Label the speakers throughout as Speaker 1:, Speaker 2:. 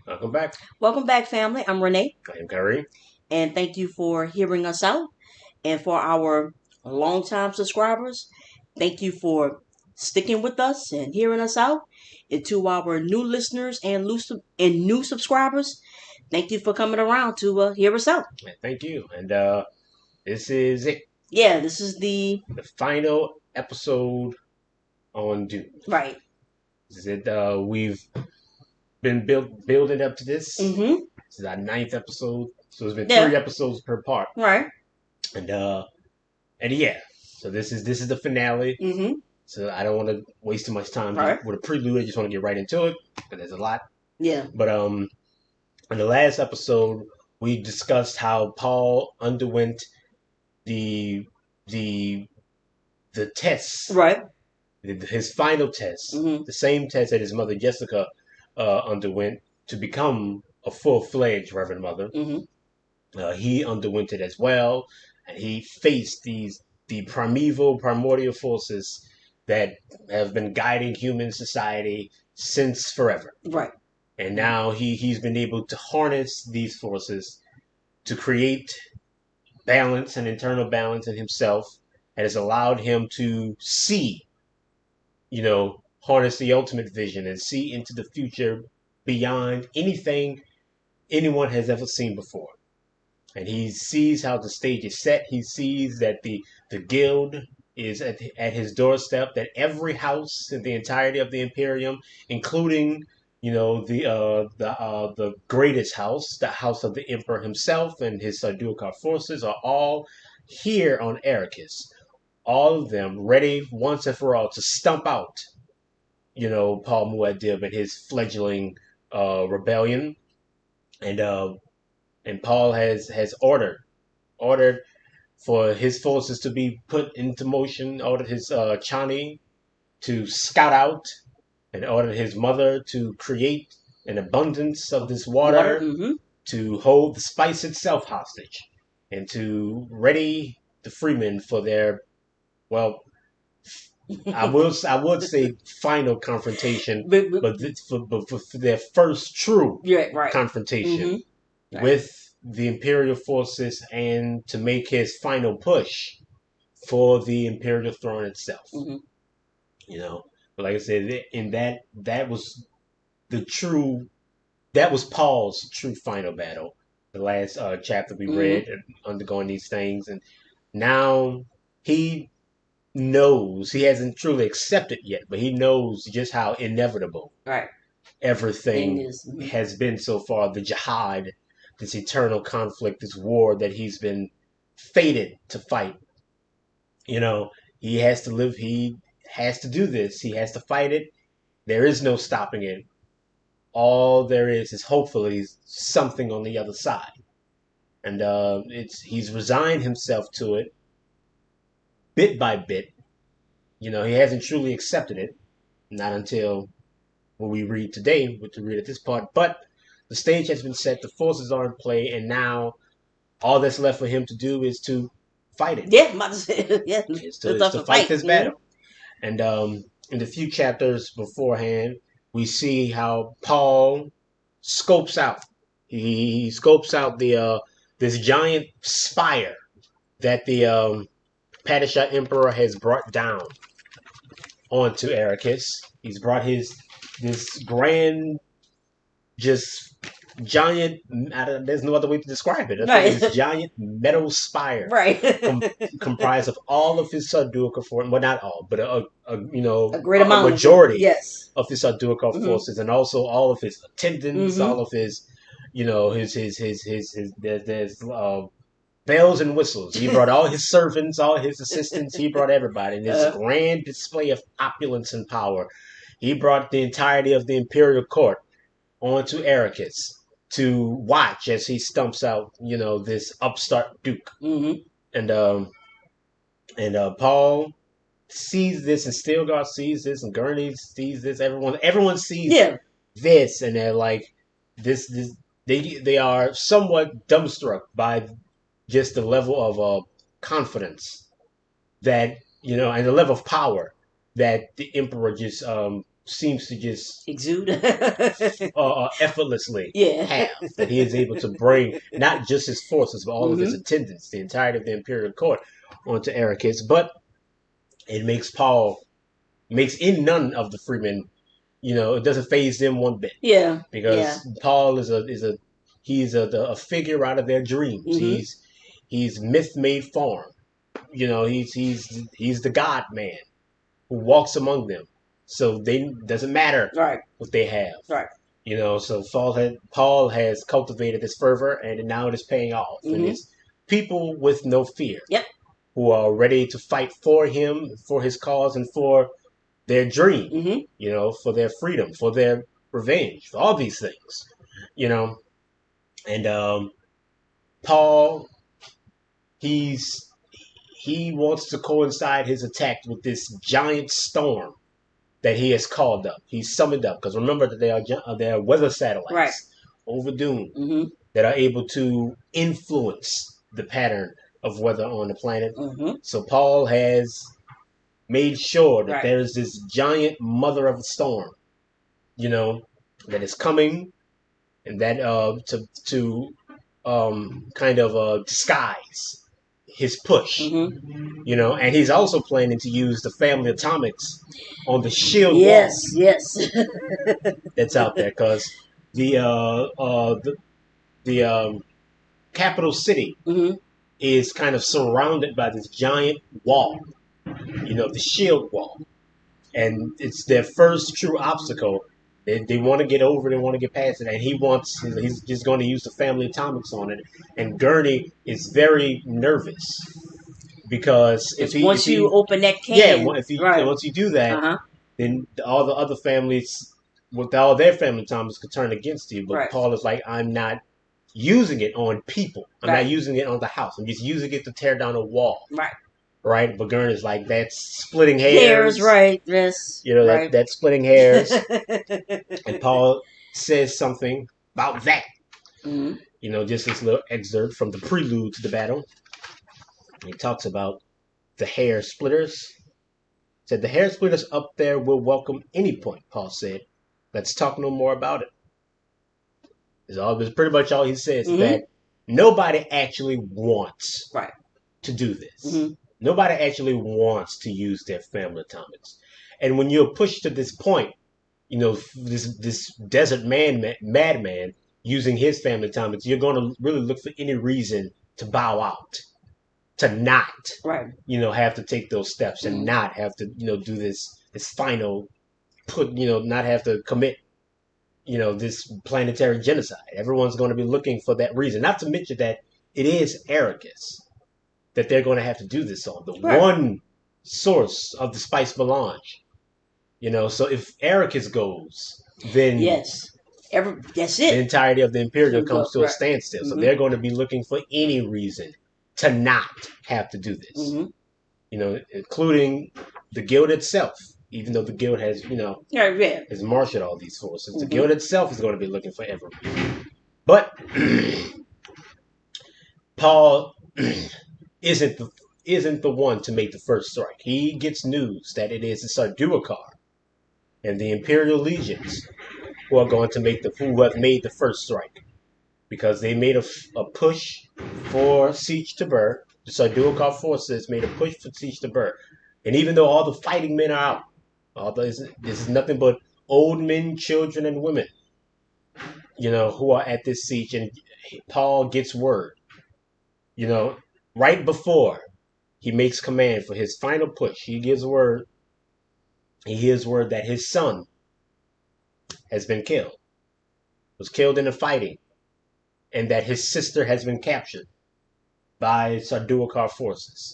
Speaker 1: Welcome back.
Speaker 2: Welcome back, family. I'm Renee,
Speaker 1: I am Kyrie.
Speaker 2: and thank you for hearing us out. And for our longtime subscribers, thank you for sticking with us and hearing us out. And to our new listeners and new subscribers, thank you for coming around to hear us out.
Speaker 1: Thank you. And this is it.
Speaker 2: Yeah, this is the
Speaker 1: final episode on Dune.
Speaker 2: right.
Speaker 1: This is it. We've been building up to this.
Speaker 2: Mm-hmm.
Speaker 1: This is our 9th episode. So it's been
Speaker 2: Yeah.
Speaker 1: 3 episodes per part.
Speaker 2: Right.
Speaker 1: And yeah. So this is the finale.
Speaker 2: Mm-hmm.
Speaker 1: So I don't want to waste too much time with a prelude. I just want to get right into it. And there's a lot.
Speaker 2: Yeah.
Speaker 1: But in the last episode, we discussed how Paul underwent the tests,
Speaker 2: Right.
Speaker 1: his final test,
Speaker 2: Mm-hmm.
Speaker 1: the same test that his mother Jessica underwent to become a full-fledged Reverend Mother.
Speaker 2: Mm-hmm.
Speaker 1: He underwent it as well, and he faced the primordial forces that have been guiding human society since forever.
Speaker 2: Right.
Speaker 1: And now he's been able to harness these forces to create balance and internal balance in himself, and has allowed him to see, harness the ultimate vision and see into the future beyond anything anyone has ever seen before. And he sees how the stage is set. He sees that the guild is at his doorstep, that every house in the entirety of the Imperium, including the greatest house, the house of the Emperor himself and his Sardaukar forces, are all here on Arrakis. All of them ready once and for all to stump out, Paul Muad'Dib and his fledgling rebellion. And Paul has ordered for his forces to be put into motion, ordered his Chani to scout out, and ordered his mother to create an abundance of this water.
Speaker 2: Mm-hmm.
Speaker 1: To hold the spice itself hostage, and to ready the freemen for their, well, I would say final confrontation, but for their first true confrontation with the Imperial forces, and to make his final push for the Imperial throne itself. But like I said, in that was Paul's true final battle. The last chapter we read, undergoing these things, and now he knows, he hasn't truly accepted yet, but he knows just how inevitable everything has been so far. The jihad, this eternal conflict, this war that he's been fated to fight. He has to live, he has to do this, he has to fight it. There is no stopping it. All there is hopefully something on the other side. And he's resigned himself to it bit by bit. He hasn't truly accepted it, not until what we read today, what to read at this part. But the stage has been set, the forces are in play, and now all that's left for him to do is to fight it.
Speaker 2: Yeah,
Speaker 1: it's to fight this battle. And in the few chapters beforehand, we see how Paul scopes out. He scopes out the this giant spire that the Padishah Emperor has brought down onto Arrakis. He's brought this grand, just giant. There's no other way to describe it. This giant metal spire, comprised of all of his Sardaukar forces. Well, not all, but a great amount, majority of his Sardaukar forces, and also all of his attendants, all of his, there's bells and whistles. He brought all his servants, all his assistants. He brought everybody in this grand display of opulence and power. He brought the entirety of the imperial court onto Arrakis to watch as he stumps out, this upstart duke. And Paul sees this, and Stilgar sees this, and Gurney sees this. Everyone sees this, and they're like, this. They are somewhat dumbstruck by just the level of confidence that, and the level of power that the emperor just seems to just
Speaker 2: Exude.
Speaker 1: effortlessly
Speaker 2: Yeah.
Speaker 1: have. That he is able to bring not just his forces, but all of his
Speaker 2: Hmm.
Speaker 1: attendants, the entirety of the imperial court, onto Arrakis. But it makes in none of the freemen, it doesn't phase them one bit,
Speaker 2: Yeah. Yeah.
Speaker 1: because Paul is a figure out of their dreams.
Speaker 2: Hmm.
Speaker 1: He's myth made form. He's the God man who walks among them. So they doesn't matter
Speaker 2: Right.
Speaker 1: what they have.
Speaker 2: Right.
Speaker 1: So Paul has cultivated this fervor, and now it is paying off. And
Speaker 2: Hmm.
Speaker 1: it's people with no fear
Speaker 2: Yep.
Speaker 1: who are ready to fight for him, for his cause, and for their dream,
Speaker 2: Hmm.
Speaker 1: for their freedom, for their revenge, for all these things, you know. And Paul, he's he wants to coincide his attack with this giant storm that he has called up. He's summoned up, because remember that there are weather
Speaker 2: Right.
Speaker 1: satellites over Dune
Speaker 2: Hmm.
Speaker 1: that are able to influence the pattern of weather on the planet.
Speaker 2: Hmm.
Speaker 1: So Paul has made sure that
Speaker 2: Right.
Speaker 1: there is this giant mother of a storm, you know, that is coming, and that to kind of disguise his push,
Speaker 2: Hmm.
Speaker 1: and he's also planning to use the family atomics on the shield
Speaker 2: Yes.
Speaker 1: wall
Speaker 2: Yes.
Speaker 1: that's out there, because the capital city
Speaker 2: Hmm.
Speaker 1: is kind of surrounded by this giant wall, the shield wall, and it's their first true obstacle. They want to get over, they want to get past it, and he's just going to use the family atomics on it. And Gurney is very nervous, because if
Speaker 2: Because
Speaker 1: he if
Speaker 2: once you
Speaker 1: he
Speaker 2: open that
Speaker 1: yeah,
Speaker 2: can,
Speaker 1: if he
Speaker 2: right?
Speaker 1: once you do that,
Speaker 2: Uh huh.
Speaker 1: then all the other families with all their family atomics could turn against you. But
Speaker 2: Right.
Speaker 1: Paul is like, I'm not using it on people. I'm not
Speaker 2: Right.
Speaker 1: using it on the house. I'm just using it to tear down a wall.
Speaker 2: Right.
Speaker 1: Right? But Gurney is like, that's splitting
Speaker 2: Hairs.
Speaker 1: hairs.
Speaker 2: Right. Yes.
Speaker 1: That
Speaker 2: Right.
Speaker 1: that's splitting hairs. And Paul says something about that.
Speaker 2: Hmm.
Speaker 1: Just this little excerpt from the prelude to the battle. He talks about the hair splitters. Said the hair splitters up there will welcome any point, Paul said. Let's talk no more about it. It's pretty much all he says, is
Speaker 2: Hmm.
Speaker 1: that nobody actually wants
Speaker 2: Right.
Speaker 1: to do this.
Speaker 2: Hmm.
Speaker 1: Nobody actually wants to use their family atomics. And when you're pushed to this point, this desert madman using his family atomics, you're going to really look for any reason to bow out, to not,
Speaker 2: Right.
Speaker 1: have to take those steps, and
Speaker 2: Hmm.
Speaker 1: not have to, do this final not have to commit, this planetary genocide. Everyone's going to be looking for that reason. Not to mention that it is Arrakis that they're going to have to do this on, the
Speaker 2: Right.
Speaker 1: one source of the spice melange. So if Arrakis goes, then
Speaker 2: Yes. That's
Speaker 1: the
Speaker 2: it.
Speaker 1: entirety of the Imperial
Speaker 2: You go
Speaker 1: comes to a
Speaker 2: right.
Speaker 1: standstill. So
Speaker 2: Hmm.
Speaker 1: they're going to be looking for any reason to not have to do this.
Speaker 2: Hmm.
Speaker 1: Including the guild itself. Even though the guild has,
Speaker 2: Right. Yeah.
Speaker 1: has marshaled all these forces, the
Speaker 2: Hmm.
Speaker 1: guild itself is going to be looking for every reason. But Paul isn't the one to make the first strike. He gets news that it is the Sarduakar and the Imperial legions who are going to who have made the first strike, because they made a push for Siege Tabur. The Sarduakar forces made a push for Siege Tabur, and even though all the fighting men are out, this is nothing but old men, children, and women, who are at this siege, and Paul gets word, you know, right before he makes command for his final push. He hears word that his son has been killed, was killed in the fighting, and that his sister has been captured by Sarduakar forces.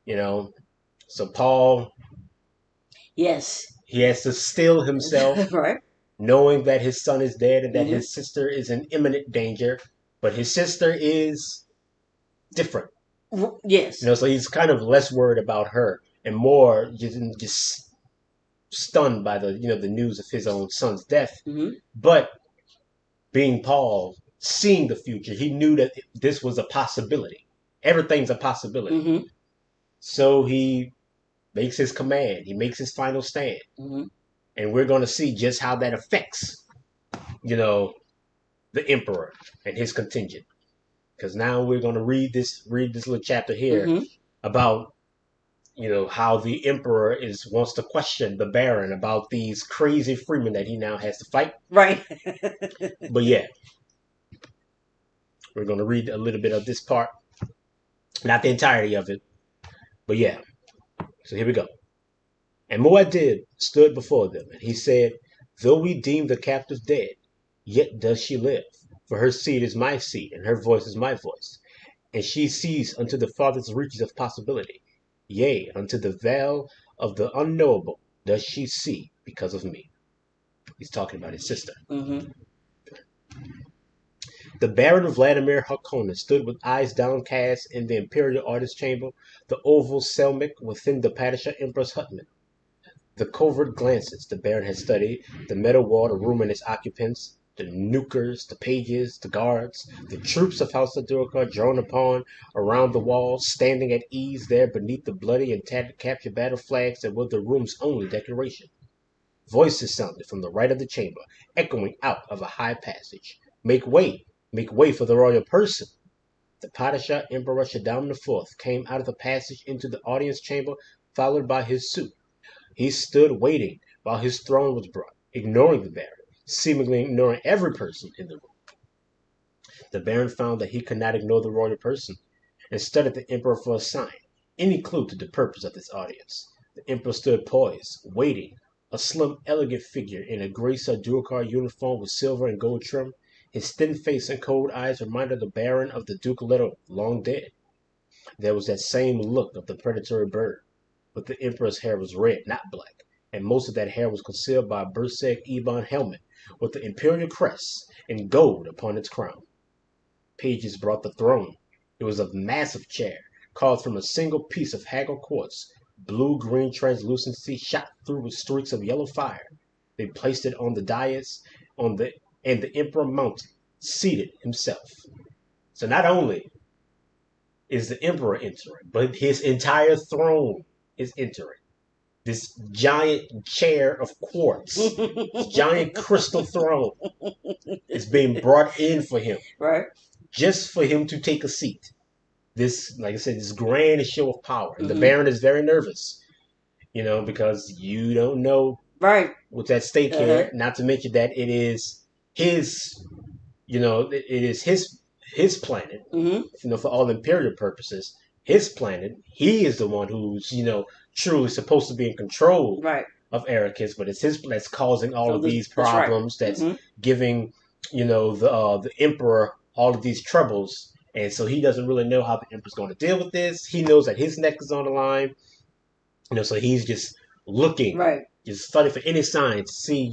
Speaker 1: You know, so Paul,
Speaker 2: Yes.
Speaker 1: he has to still himself,
Speaker 2: Right.
Speaker 1: knowing that his son is dead and that
Speaker 2: Hmm.
Speaker 1: his sister is in imminent danger, but his sister is different.
Speaker 2: Yes.
Speaker 1: So he's kind of less worried about her and more just stunned by the news of his own son's death.
Speaker 2: Hmm.
Speaker 1: But being Paul, seeing the future, he knew that this was a possibility. Everything's a possibility.
Speaker 2: Hmm.
Speaker 1: So he makes his command. He makes his final stand.
Speaker 2: Hmm.
Speaker 1: And we're going to see just how that affects, you know, the emperor and his contingent. Because now we're going to read this little chapter here
Speaker 2: Mm-hmm.
Speaker 1: about how the emperor is wants to question the baron about these crazy freemen that he now has to fight.
Speaker 2: Right.
Speaker 1: But yeah, we're going to read a little bit of this part, not the entirety of it, but yeah. So here we go. And Muad'Dib stood before them, and he said, "Though we deem the captive dead, yet does she live, for her seed is my seed, and her voice is my voice. And she sees unto the farthest reaches of possibility. Yea, unto the veil of the unknowable does she see because of me." He's talking about his sister.
Speaker 2: Mm-hmm.
Speaker 1: The Baron Vladimir Harkonnen stood with eyes downcast in the imperial artist chamber, the oval Selmic within the Padishah Emperor's hutman. The covert glances the Baron had studied, the metal wall, the room and its occupants, the nukers, the pages, the guards, the troops of House Adurka drawn upon around the walls, standing at ease there beneath the bloody and tattered captured battle flags that were the room's only decoration. Voices sounded from the right of the chamber, echoing out of a high passage. Make way for the royal person. The Padishah Emperor Shaddam IV came out of the passage into the audience chamber, followed by his suite. He stood waiting while his throne was brought, ignoring the Baron, seemingly ignoring every person in the room. The Baron found that he could not ignore the royal person, and studied the Emperor for a sign, any clue to the purpose of this audience. The Emperor stood poised, waiting, a slim, elegant figure in a gray Sardaukar uniform with silver and gold trim. His thin face and cold eyes reminded the Baron of the Duke Leto, long dead. There was that same look of the predatory bird, but the Emperor's hair was red, not black, and most of that hair was concealed by a Berserk Ebon helmet with the imperial crest in gold upon its crown. Pages brought the throne. It was a massive chair, carved from a single piece of haggled quartz, blue-green translucency shot through with streaks of yellow fire. They placed it on the dais, and the Emperor mounted, seated himself. So not only is the Emperor entering, but his entire throne is entering. This giant chair of quartz, this giant crystal throne is being brought in for him,
Speaker 2: Right.
Speaker 1: just for him to take a seat. This, like I said, this grand show of power. And the
Speaker 2: Mm-hmm.
Speaker 1: Baron is very nervous, because you don't know
Speaker 2: Right.
Speaker 1: what's at stake
Speaker 2: Uh-huh.
Speaker 1: here. Not to mention that it is his, it is his planet,
Speaker 2: Mm-hmm.
Speaker 1: for all imperial purposes, his planet. He is the one who's, truly supposed to be in control
Speaker 2: Right.
Speaker 1: of Arrakis, but it's his that's causing all
Speaker 2: So
Speaker 1: of these
Speaker 2: that's right.
Speaker 1: problems. That's
Speaker 2: Mm-hmm.
Speaker 1: giving, the Emperor all of these troubles, and so he doesn't really know how the Emperor's going to deal with this. He knows that his neck is on the line, so he's just looking,
Speaker 2: Right.
Speaker 1: just studying for any signs to see,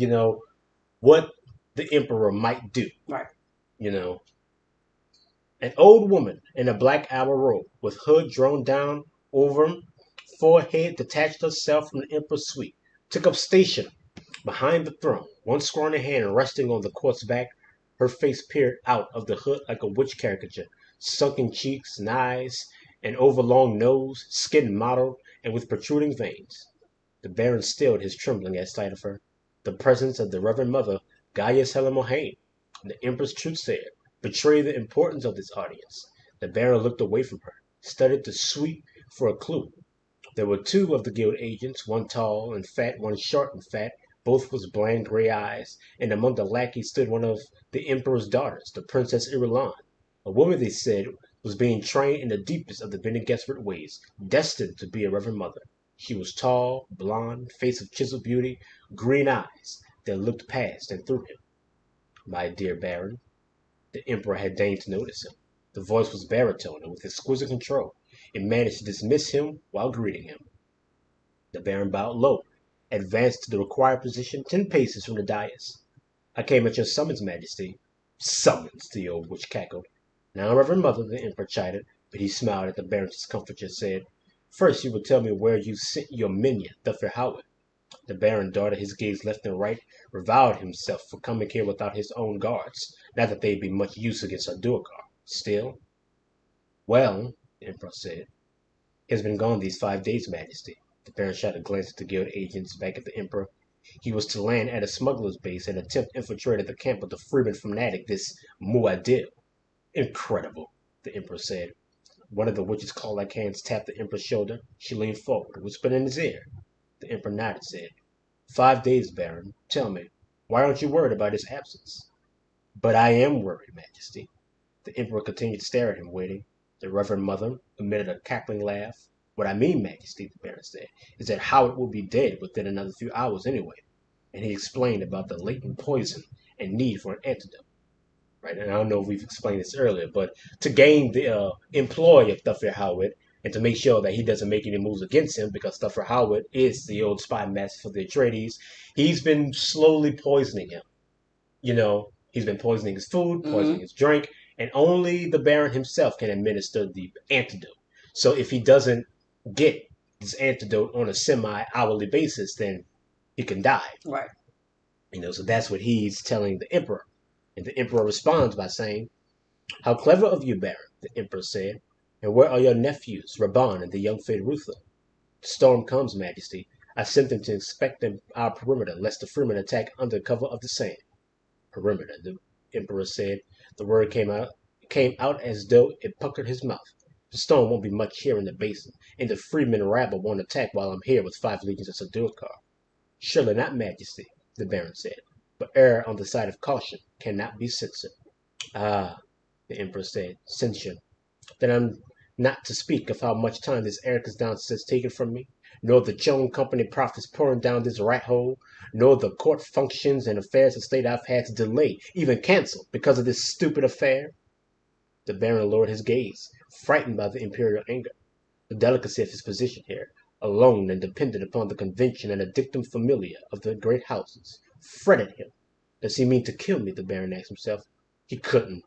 Speaker 1: what the Emperor might do.
Speaker 2: Right.
Speaker 1: You know, an old woman in a black outer robe, with hood drawn down over forehead, detached herself from the Emperor's suite, took up station behind the throne, one scrawny hand resting on the quartz back. Her face peered out of the hood like a witch caricature, sunken cheeks and eyes, an overlong nose, skin mottled and with protruding veins. The Baron stilled his trembling at sight of her. The presence of the Reverend Mother, Gaius Helen Mohane, the Emperor's truthsayer, betrayed the importance of this audience. The Baron looked away from her, studied the suite for a clue. There were two of the guild agents, one tall and fat, one short and fat, both with bland gray eyes, and among the lackeys stood one of the Emperor's daughters, the Princess Irulan, a woman they said was being trained in the deepest of the Bene Gesserit ways, destined to be a Reverend Mother. She was tall, blonde, face of chiseled beauty, green eyes that looked past and through him. "My dear Baron," the Emperor had deigned to notice him. The voice was baritone, and with exquisite control it managed to dismiss him while greeting him. The Baron bowed low, advanced to the required position 10 paces from the dais. "I came at your summons, Majesty." "Summons!" the old witch cackled. "Now, Reverend Mother," the Emperor chided, but he smiled at the Baron's discomfiture, said, "First you will tell me where you sent your minion, Thufir Howard." The Baron darted his gaze left and right, reviled himself for coming here without his own guards. Not that they'd be much use against Sardaukar. Still. "Well," the Emperor said, "he has been gone these 5 days, Majesty." The Baron shot a glance at the guild agents, back at the Emperor. He was to land at a smuggler's base and attempt infiltrating the camp of the freeman fanatic, this Muad'Dib. Incredible, the Emperor said. One of the witch's claw-like hands tapped the Emperor's shoulder. She leaned forward, whispered in his ear. The Emperor nodded, said, 5 days, Baron. Tell me, why aren't you worried about his absence? But I am worried, Majesty. The Emperor continued to stare at him, waiting. The Reverend Mother emitted a cackling laugh. What I mean, Majesty, the Baron said, is that Howard will be dead within another few hours anyway. And he explained about the latent poison and need for an antidote. Right, and I don't know if we've explained this earlier, but to gain the employ of Thufir Howard and to make sure that he doesn't make any moves against him, because Thufir Howard is the old spy master for the Atreides, he's been slowly poisoning him. He's been poisoning his food, poisoning his drink, and only the Baron himself can administer the antidote. So if he doesn't get this antidote on a semi-hourly basis, then he can die.
Speaker 2: Right.
Speaker 1: So that's what he's telling the Emperor. And the Emperor responds by saying, How clever of you, Baron, the Emperor said. And where are your nephews, Raban and the young Fedrutha? The storm comes, Majesty. I sent them to inspect our perimeter, lest the Freemen attack under cover of the sand. Perimeter, the Emperor said. The word came out as though it puckered his mouth. The storm won't be much here in the basin, and the Freemen rabble won't attack while I'm here with 5 legions of Sadurkar. Surely not, Majesty, the Baron said. But err on the side of caution cannot be censored. Ah, the Emperor said, censure. Then I'm not to speak of how much time this Ericus nonsense has taken from me, nor the Joan Company profits pouring down this rat hole, nor the court functions and affairs of state I've had to delay, even cancel, because of this stupid affair. The Baron lowered his gaze, frightened by the imperial anger. The delicacy of his position here, alone and dependent upon the convention and a dictum familia of the great houses, fretted him. Does he mean to kill me? The Baron asked himself. He couldn't.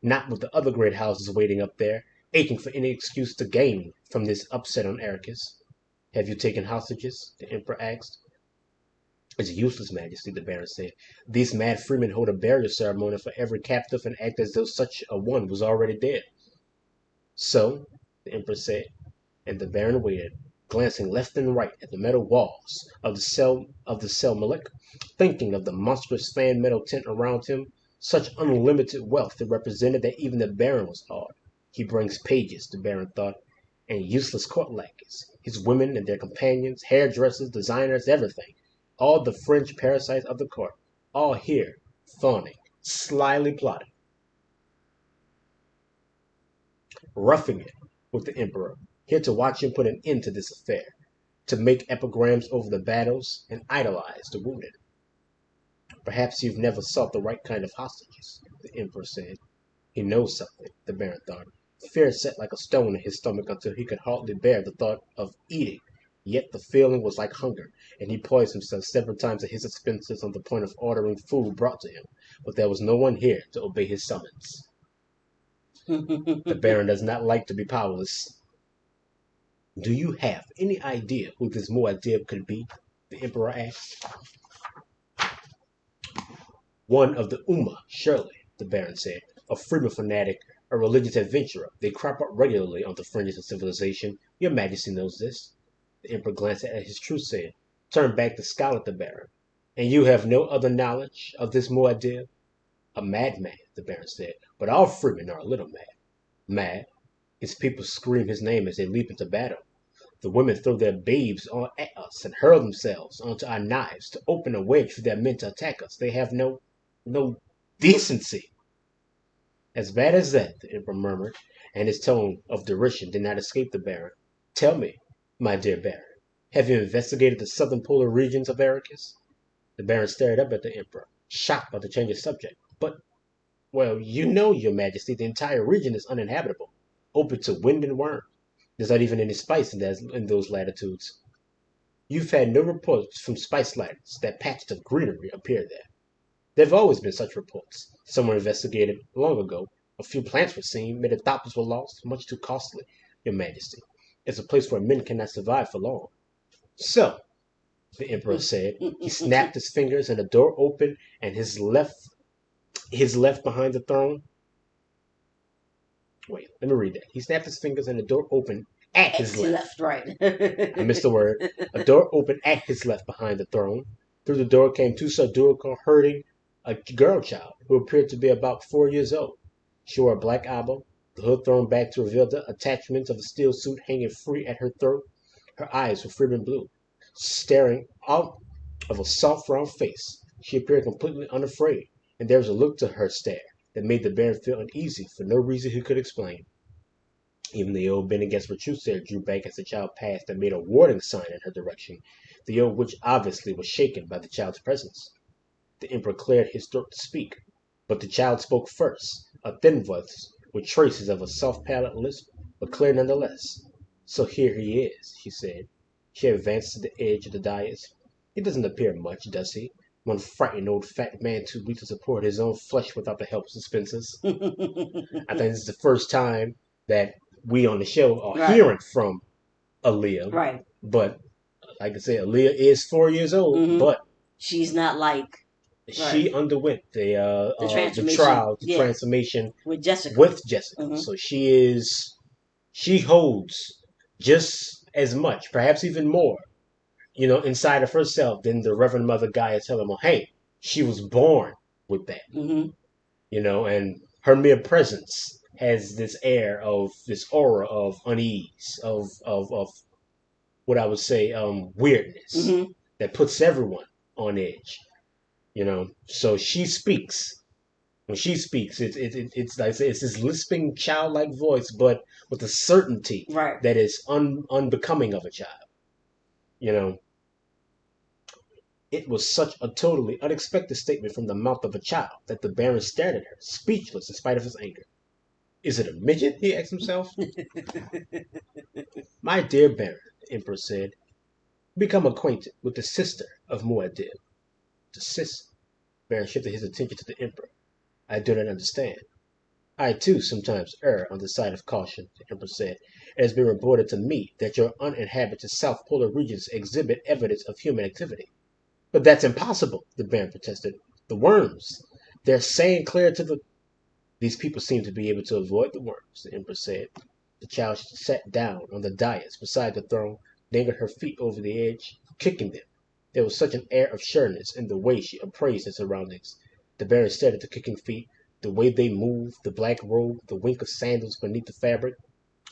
Speaker 1: Not with the other great houses waiting up there, aching for any excuse to gain from this upset on Arrakis. Have you taken hostages? The Emperor asked. It's useless, Majesty, the Baron said. These mad freemen hold a burial ceremony for every captive and act as though such a one was already dead. So, the Emperor said, and the Baron waited, glancing left and right at the metal walls of the cell Malik, thinking of the monstrous fan metal tent around him, such unlimited wealth it represented that even the Baron was awed. He brings pages, the Baron thought, and useless court lackeys, his women and their companions, hairdressers, designers, everything, all the French parasites of the court, all here, fawning, slyly plotting, roughing it with the Emperor, here to watch him put an end to this affair, to make epigrams over the battles and idolize the wounded. Perhaps you've never sought the right kind of hostages, the Emperor said. He knows something, the Baron thought. Fear set like a stone in his stomach until he could hardly bear the thought of eating. Yet the feeling was like hunger, and he poised himself several times at his expenses on the point of ordering food brought to him. But there was no one here to obey his summons. The Baron does not like to be powerless. Do you have any idea who this Muad'Dib could be? The Emperor asked. One of the Ummah, surely, the Baron said. A freedom fanatic, a religious adventurer. They crop up regularly on the fringes of civilization. Your Majesty knows this. The Emperor glanced at his truthsayer, turned back to scowl at the Baron. And you have no other knowledge of this Muad'Dib? A madman, the Baron said. But all freemen are a little mad. Mad? His people scream his name as they leap into battle. The women throw their babes at us and hurl themselves onto our knives to open a wedge for their men to attack us. They have no decency. As bad as that, the Emperor murmured, and his tone of derision did not escape the Baron. Tell me, my dear Baron, have you investigated the southern polar regions of Arrakis? The Baron stared up at the Emperor, shocked by the change of subject. But, well, your Majesty, the entire region is uninhabitable, open to wind and worm. There's not even any spice in those latitudes. You've had no reports from spice lands that patches of greenery appear there. There have always been such reports. Some were investigated long ago. A few plants were seen. Many thousands were lost. Much too costly, your Majesty. It's a place where men cannot survive for long. So, the Emperor said, he snapped his fingers and the door opened and his left behind the throne. Wait, let me read that. He snapped his fingers and the door opened at his left.
Speaker 2: Right.
Speaker 1: I missed the word. A door opened at his left behind the throne. Through the door came two Sadurka herding a girl child who appeared to be about 4 years old. She wore a black abo, the hood thrown back to reveal the attachments of a steel suit hanging free at her throat. Her eyes were freedom blue, staring out of a soft round face. She appeared completely unafraid, and there was a look to her stare that made the Baron feel uneasy for no reason he could explain. Even the old Bene Gesserit Truthsayer drew back as the child passed and made a warning sign in her direction. The old witch obviously was shaken by the child's presence. The Emperor cleared his throat to speak, but the child spoke first, a thin voice with traces of a soft palate lisp, but clear nonetheless. "So here he is," she said. She advanced to the edge of the dais. "He doesn't appear much, does he? One frightened old fat man too weak to support his own flesh without the help of suspensors." I think this is the first time that we on the show are
Speaker 2: Right.
Speaker 1: hearing from Aaliyah.
Speaker 2: Right.
Speaker 1: But like I said, Aaliyah is 4 years old,
Speaker 2: Mhm.
Speaker 1: but
Speaker 2: She's not like
Speaker 1: she
Speaker 2: right.
Speaker 1: underwent
Speaker 2: The
Speaker 1: the
Speaker 2: transformation.
Speaker 1: trial, the
Speaker 2: Yeah.
Speaker 1: transformation
Speaker 2: With Jessica.
Speaker 1: with Jessica.
Speaker 2: Mhm.
Speaker 1: So she holds just as much, perhaps even more, inside of herself than the Reverend Mother Gaia telling her, hey, she was born with that,
Speaker 2: Mhm.
Speaker 1: and her mere presence has this air of this aura of unease, of what I would say weirdness
Speaker 2: Mhm.
Speaker 1: that puts everyone on edge. So she speaks. When she speaks, it's like it's this lisping childlike voice, but with a certainty
Speaker 2: Right.
Speaker 1: that is unbecoming of a child. You know, it was such a totally unexpected statement from the mouth of a child that the Baron stared at her, speechless in spite of his anger. "Is it a midget?" he asked himself. "My dear Baron," the Emperor said, "become acquainted with the sister of Muad'Dib." "The sister?" Baron shifted his attention to the Emperor. "I do not understand." "I too sometimes err on the side of caution," the Emperor said. "It has been reported to me that your uninhabited south polar regions exhibit evidence of human activity." "But that's impossible," the Baron protested. "The worms. They're saying clear to the—" "These people seem to be able to avoid the worms," the Emperor said. The child sat down on the dais beside the throne, dangled her feet over the edge, kicking them. There was such an air of sureness in the way she appraised her surroundings. The Baron stared at the kicking feet, the way they moved, the black robe, the wink of sandals beneath the fabric.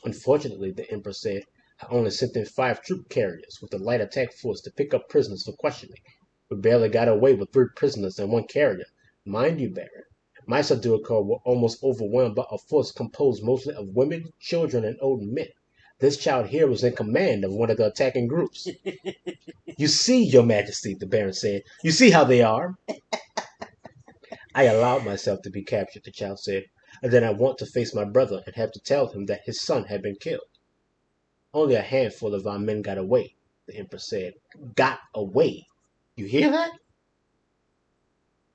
Speaker 1: "Unfortunately," the Emperor said, "I only sent in 5 troop carriers with a light attack force to pick up prisoners for questioning. We barely got away with 3 prisoners and 1 carrier. Mind you, Baron, my Sadurkar were almost overwhelmed by a force composed mostly of women, children, and old men. This child here was in command of one of the attacking groups." "You see, Your Majesty," the Baron said. "You see how they are." "I allowed myself to be captured," the child said, "and then I want to face my brother and have to tell him that his son had been killed." "Only a handful of our men got away," the Emperor said. "Got away. You hear that?"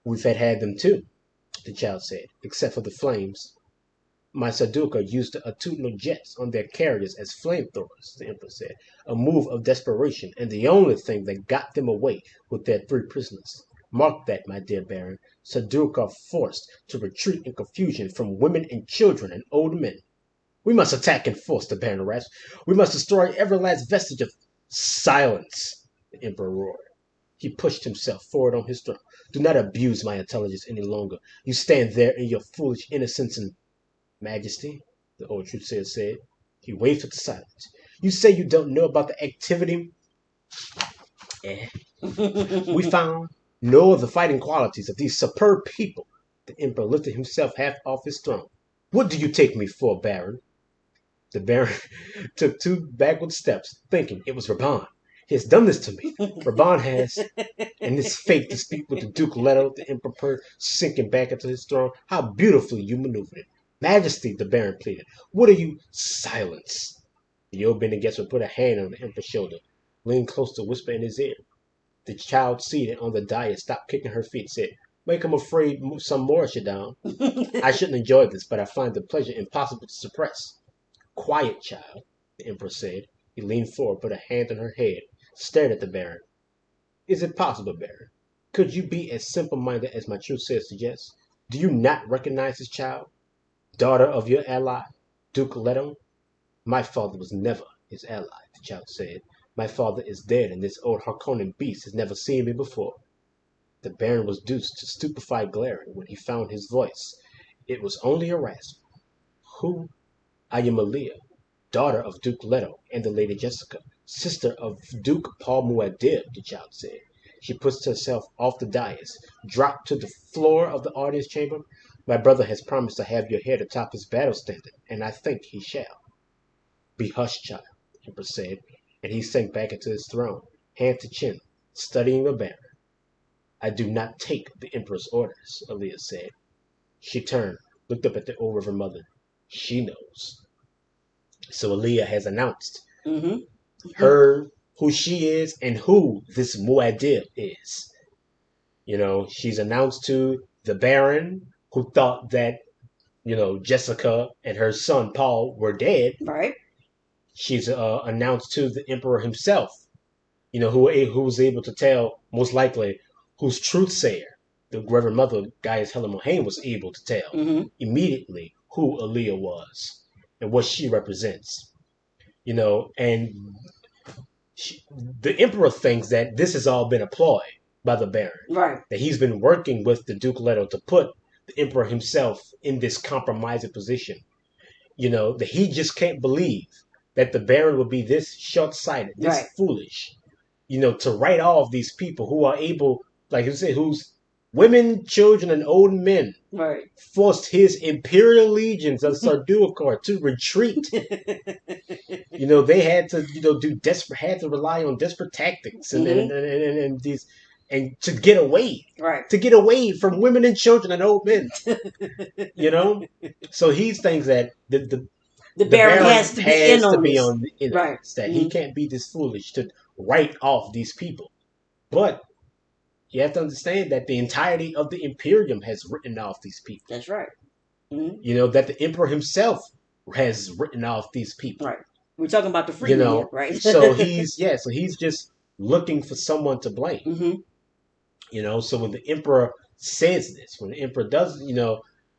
Speaker 1: "We've had them too," the child said, "except for the flames. My Saduka used the Atutno jets on their carriers as flamethrowers," the Emperor said. "A move of desperation, and the only thing that got them away with their 3 prisoners. Mark that, my dear Baron. Sadurka forced to retreat in confusion from women and children and old men." "We must attack in force," the Baron rasped. "We must destroy every last vestige of—" "Silence!" the Emperor roared. He pushed himself forward on his throne. "Do not abuse my intelligence any longer. You stand there in your foolish innocence and—" "Majesty," the old truthsayer said. He waved her to silence. "You say you don't know about the activity? Eh? We found no of the fighting qualities of these superb people." The Emperor lifted himself half off his throne. "What do you take me for, Baron?" The Baron took 2 backward steps, thinking it was Raban. "He has done this to me. Raban has—" "And it's fate to speak with the Duke Leto," the Emperor purred, sinking back into his throne. "How beautifully you maneuvered it." "Majesty," the Baron pleaded, "what are you—" "Silence!" The old Bene Gesserit put a hand on the Emperor's shoulder, leaned close to whisper in his ear. The child seated on the dais stopped kicking her feet, said, "Make him afraid some more, Shaddam. I shouldn't enjoy this, but I find the pleasure impossible to suppress." "Quiet, child," the Emperor said. He leaned forward, put a hand on her head, stared at the Baron. "Is it possible, Baron? Could you be as simple-minded as my truthsayer suggests? Do you not recognize this child? Daughter of your ally, Duke Leto?" "My father was never his ally," the child said. "My father is dead, and this old Harkonnen beast has never seen me before." The Baron was reduced to stupefied glaring when he found his voice. It was only a rasp. Who? I am Aaliyah, daughter of Duke Leto and the Lady Jessica, sister of Duke Paul Muad'Dib, the child said. She pushed herself off the dais, dropped to the floor of the audience chamber. My brother has promised to have your head atop his battle standard, and I think he shall. Be hushed, child, the Emperor said, and he sank back into his throne, hand to chin, studying the Baron. I do not take the Emperor's orders, Aaliyah said. She turned, looked up at the old Reverend Mother. She knows. So Aaliyah has announced her who she is and who this Muad'Dib is. She's announced to the Baron, who thought that, Jessica and her son Paul were dead.
Speaker 2: Right.
Speaker 1: She's announced to the Emperor himself, who was able to tell, most likely, whose truthsayer, the Reverend Mother, Gaius Helen Mulhane, was able to tell immediately who Aaliyah was and what she represents. And the Emperor thinks that this has all been a ploy by the Baron.
Speaker 2: Right.
Speaker 1: That he's been working with the Duke Leto to put the Emperor himself in this compromising position. That he just can't believe that the Baron would be this short-sighted, this foolish, to write off these people who are able, like you said, who's women, children, and old men forced his imperial legions of Sardaukar to retreat. They had to, had to rely on desperate tactics and these, and to get away from women and children and old men. So he thinks that the Baron has to be on this. That he can't be this foolish to write off these people. But you have to understand that the entirety of the Imperium has written off these people.
Speaker 2: That's right.
Speaker 1: That the Emperor himself has written off these people.
Speaker 2: Right. We're talking about the freedom, right?
Speaker 1: So he's just looking for someone to blame. So when the Emperor says this, when the Emperor does,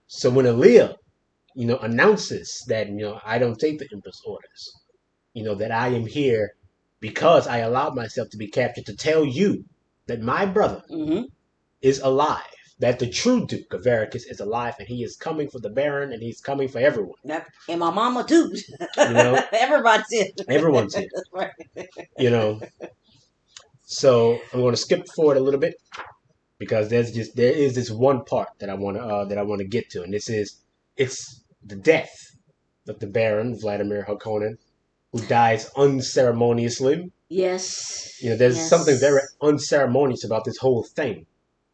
Speaker 1: so when Aaliyah, announces that, I don't take the Emperor's orders, that I am here because I allowed myself to be captured to tell you that my brother is alive, that the true Duke of Veracruz is alive, and he is coming for the Baron, and he's coming for everyone.
Speaker 2: And my mama too. Everybody's here.
Speaker 1: Everyone's here. Right. So I'm going to skip forward a little bit because there is this one part that I want to get to, and it's the death of the Baron Vladimir Harkonnen, who dies unceremoniously.
Speaker 2: Yes.
Speaker 1: There's something very unceremonious about this whole thing.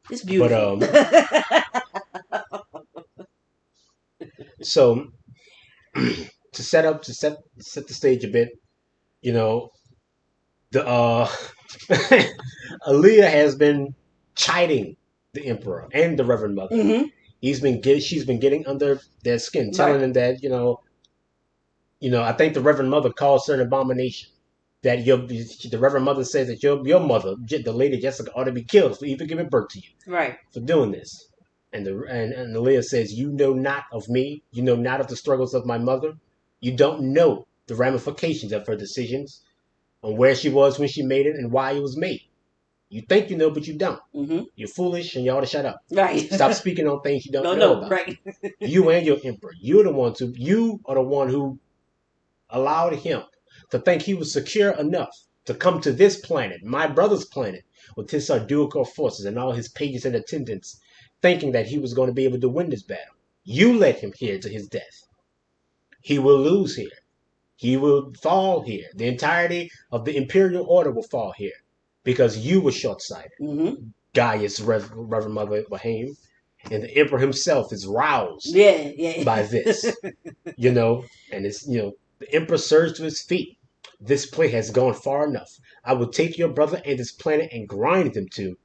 Speaker 2: It's beautiful.
Speaker 1: But so to set the stage a bit, the Aaliyah has been chiding the Emperor and the Reverend Mother. She's been getting under their skin, telling them that I think the Reverend Mother calls her an abomination. That the Reverend Mother says that your mother, the Lady Jessica, ought to be killed for even giving birth to you.
Speaker 2: Right. For
Speaker 1: doing this. And Aaliyah says, you know not of me. You know not of the struggles of my mother. You don't know the ramifications of her decisions on where she was when she made it and why it was made. You think you know, but you don't. You're foolish and you ought to shut up.
Speaker 2: Right.
Speaker 1: Stop speaking on things you don't know about.
Speaker 2: Right.
Speaker 1: You and your Emperor. You are the one who allowed him to think he was secure enough to come to this planet, my brother's planet, with his Sardaukar forces and all his pages and attendants, thinking that he was going to be able to win this battle. You led him here to his death. He will lose here. He will fall here. The entirety of the Imperial Order will fall here because you were short-sighted. Gaius Reverend Mother Mulhane, and the Emperor himself is roused by this. And it's the Emperor surged to his feet. This play has gone far enough. I will take your brother and his planet and grind them to.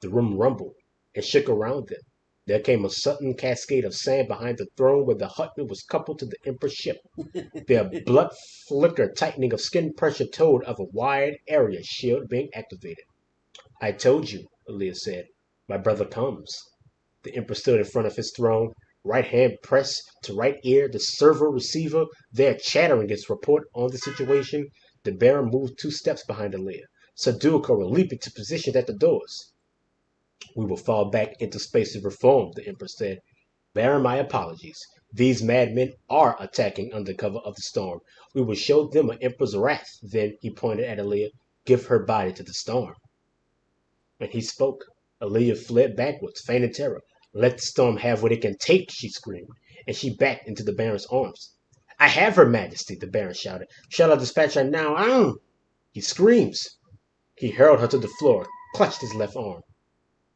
Speaker 1: The room rumbled and shook around them. There came a sudden cascade of sand behind the throne where the Hutman was coupled to the Emperor's ship. Their blood flicker tightening of skin pressure told of a wide area shield being activated. I told you, Aaliyah said. My brother comes. The Emperor stood in front of his throne, right hand pressed to right ear, the server receiver there chattering its report on the situation. The Baron moved 2 steps behind Aaliyah. Sardaukar were leaping to position at the doors. We will fall back into space to reform, the Emperor said. Bear my apologies. These madmen are attacking under cover of the storm. We will show them an Emperor's wrath. Then he pointed at Aaliyah. Give her body to the storm. And he spoke. Aaliyah fled backwards, faint in terror. Let the storm have what it can take, she screamed, and she backed into the Baron's arms. I have her majesty, the Baron shouted. Shall I dispatch her now? He screams. He hurled her to the floor, clutched his left arm.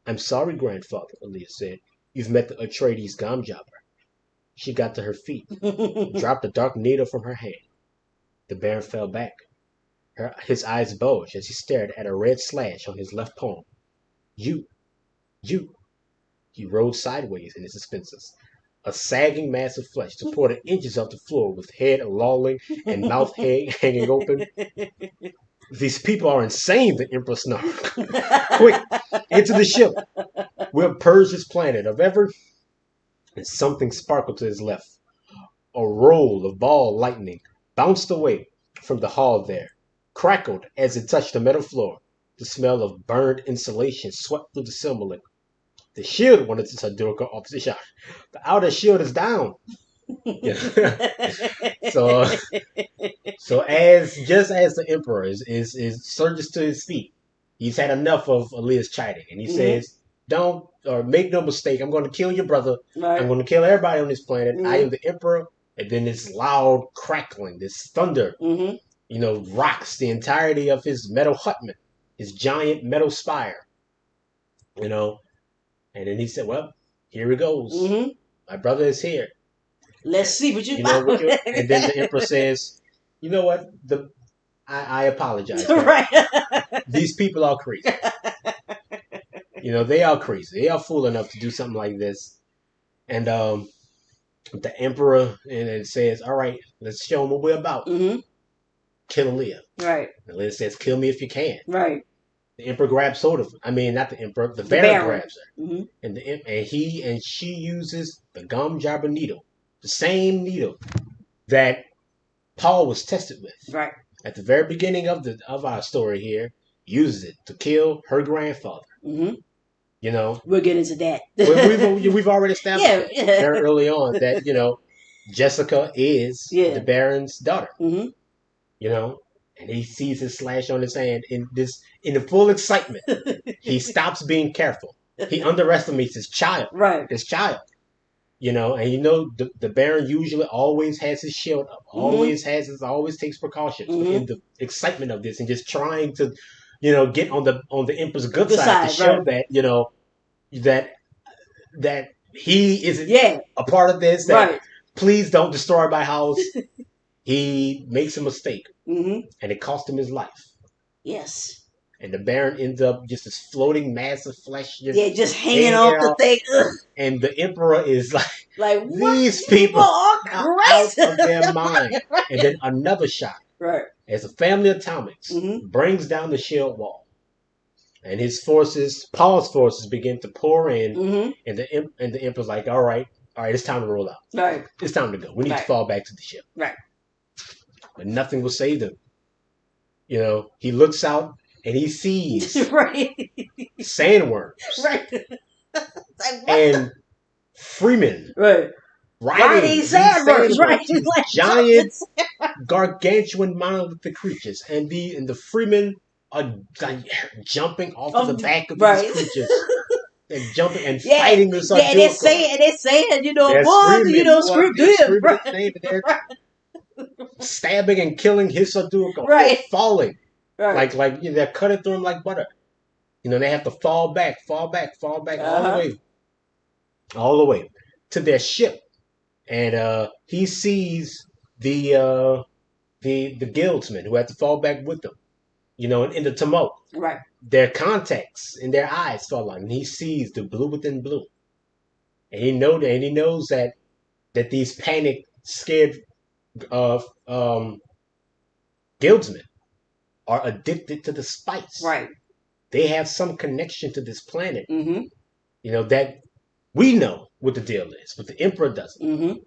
Speaker 1: I'm sorry, grandfather, Aaliyah said. You've met the Atreides gom jobber. She got to her feet, dropped the dark needle from her hand. The Baron fell back. His eyes bulged as he stared at a red slash on his left palm. You. He rolled sideways in his suspensors, a sagging mass of flesh supported inches off the floor with head lolling and mouth hanging open. These people are insane, the Emperor snarled. Quick, into the ship. We'll purge this planet of ever. And something sparkled to his left. A roll of ball lightning bounced away from the hull there, crackled as it touched the metal floor. The smell of burned insulation swept through the Silmaril. The shield wanted to Durka off the shot. The outer shield is down. Yeah. so as the Emperor is surges to his feet, he's had enough of Aaliyah's chiding, and he says, "Don't or make no mistake. I'm going to kill your brother. Right. I'm going to kill everybody on this planet. I am the Emperor." And then this loud crackling, this thunder, rocks the entirety of his metal hutment, his giant metal spire. And then he said, "Well, here it goes. My brother is here.
Speaker 2: Let's see what you got."
Speaker 1: And then the Emperor says, "You know what? I apologize.
Speaker 2: Right.
Speaker 1: These people are crazy. They are crazy. They are fool enough to do something like this." And the Emperor says, "All right, let's show them what we're about. Kill Aaliyah."
Speaker 2: Right.
Speaker 1: And Aaliyah says, "Kill me if you can."
Speaker 2: Right.
Speaker 1: The Emperor grabs hold of her. I mean, not the Emperor. The Baron grabs her. And she uses the gom jobber needle, the same needle that Paul was tested with.
Speaker 2: Right.
Speaker 1: At the very beginning of our story here, uses it to kill her grandfather.
Speaker 2: We'll get into that.
Speaker 1: we've already established very early on that Jessica is the Baron's daughter. And he sees his slash on his hand in the full excitement. He stops being careful. He underestimates his child.
Speaker 2: Right.
Speaker 1: His child. And the Baron usually always has his shield up. Always takes precautions. But in the excitement of this and just trying to, get on the Emperor's good side to show that that he isn't a part of this. That please don't destroy my house. He makes a mistake, and it cost him his life.
Speaker 2: Yes.
Speaker 1: And the Baron ends up just this floating mass of flesh.
Speaker 2: Just hanging off the thing. Ugh.
Speaker 1: And the Emperor is like these
Speaker 2: what?
Speaker 1: people
Speaker 2: are
Speaker 1: out of their mind.
Speaker 2: Right.
Speaker 1: And then another shot.
Speaker 2: Right.
Speaker 1: As a family of atomics brings down the shield wall. And Paul's forces begin to pour in. And the Emperor's like, all right, it's time to roll out.
Speaker 2: Right.
Speaker 1: It's time to go. We need to fall back to the ship.
Speaker 2: Right.
Speaker 1: But nothing will save them. He looks out and he sees sandworms.
Speaker 2: Right.
Speaker 1: And Freeman.
Speaker 2: Right.
Speaker 1: Riding
Speaker 2: sandworms. Right.
Speaker 1: Giant, gargantuan monolithic creatures. And the Freemen are jumping off of the back of these creatures. They're jumping and fighting this.
Speaker 2: Yeah, they're saying, boy, screw them.
Speaker 1: They're stabbing and killing his Sadurka.
Speaker 2: Right.
Speaker 1: Falling.
Speaker 2: Right.
Speaker 1: Like they're cutting through him like butter. They have to fall back all the way to their ship. And he sees the guildsmen who have to fall back with them. In the tumult.
Speaker 2: Right.
Speaker 1: Their contacts in their eyes fall on, and he sees the blue within blue. And he knows that these panicked, scared guildsmen are addicted to the spice.
Speaker 2: Right.
Speaker 1: They have some connection to this planet. That we know what the deal is, but the Emperor doesn't.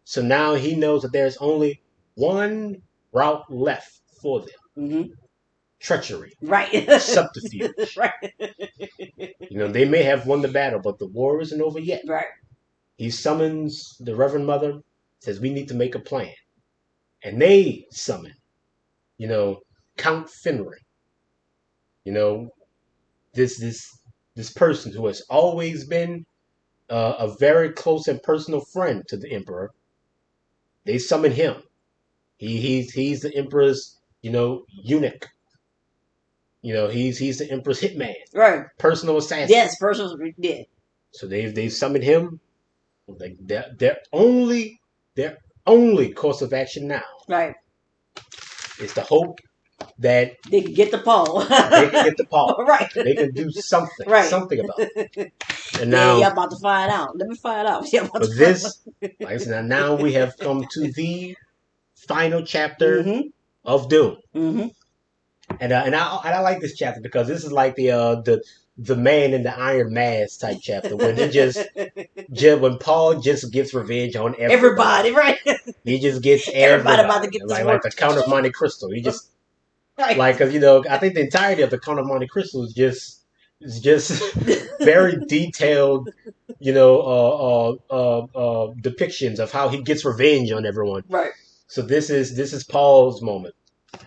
Speaker 1: So now he knows that there's only one route left for them. treachery,
Speaker 2: Right.
Speaker 1: subterfuge.
Speaker 2: Right.
Speaker 1: They may have won the battle, but the war isn't over yet.
Speaker 2: Right.
Speaker 1: He summons the Reverend Mother, says we need to make a plan. And they summon, Count Finray. You know, this person who has always been a very close and personal friend to the Emperor. They summon him. He's the Emperor's, eunuch. He's the Emperor's hitman.
Speaker 2: Right.
Speaker 1: Personal assassin.
Speaker 2: Yes, personal. Yeah.
Speaker 1: So they've summoned him. Like their only course of action now.
Speaker 2: Right.
Speaker 1: Is to hope that
Speaker 2: they can get the Paul.
Speaker 1: They can get the Paul.
Speaker 2: Right.
Speaker 1: They can do something.
Speaker 2: Right.
Speaker 1: Something about it. And
Speaker 2: now,
Speaker 1: y'all
Speaker 2: about to find out. Let me find out.
Speaker 1: But this, like I said, now we have come to the final chapter of Dune.
Speaker 2: Mm-hmm.
Speaker 1: And I like this chapter because this is like the man in the iron mask type chapter when when Paul just gets revenge on everybody.
Speaker 2: Right?
Speaker 1: He just gets
Speaker 2: everybody about to get this
Speaker 1: like the Count of Monte Cristo. He just
Speaker 2: right.
Speaker 1: Like, cause I think the entirety of the Count of Monte Cristo is just very detailed, depictions of how he gets revenge on everyone.
Speaker 2: Right.
Speaker 1: So this is Paul's moment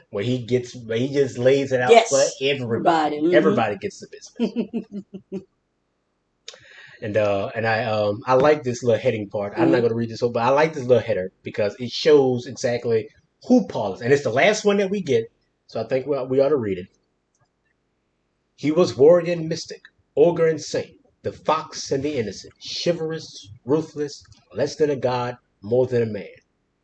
Speaker 1: where he just lays it out for everybody.
Speaker 2: Mm-hmm.
Speaker 1: Everybody gets the business. And I like this little heading part. I'm not going to read this whole, but I like this little header because it shows exactly who Paul is, and it's the last one that we get. So I think we ought to read it. He was warrior and mystic, ogre and saint, the fox and the innocent, chivalrous, ruthless, less than a god, more than a man.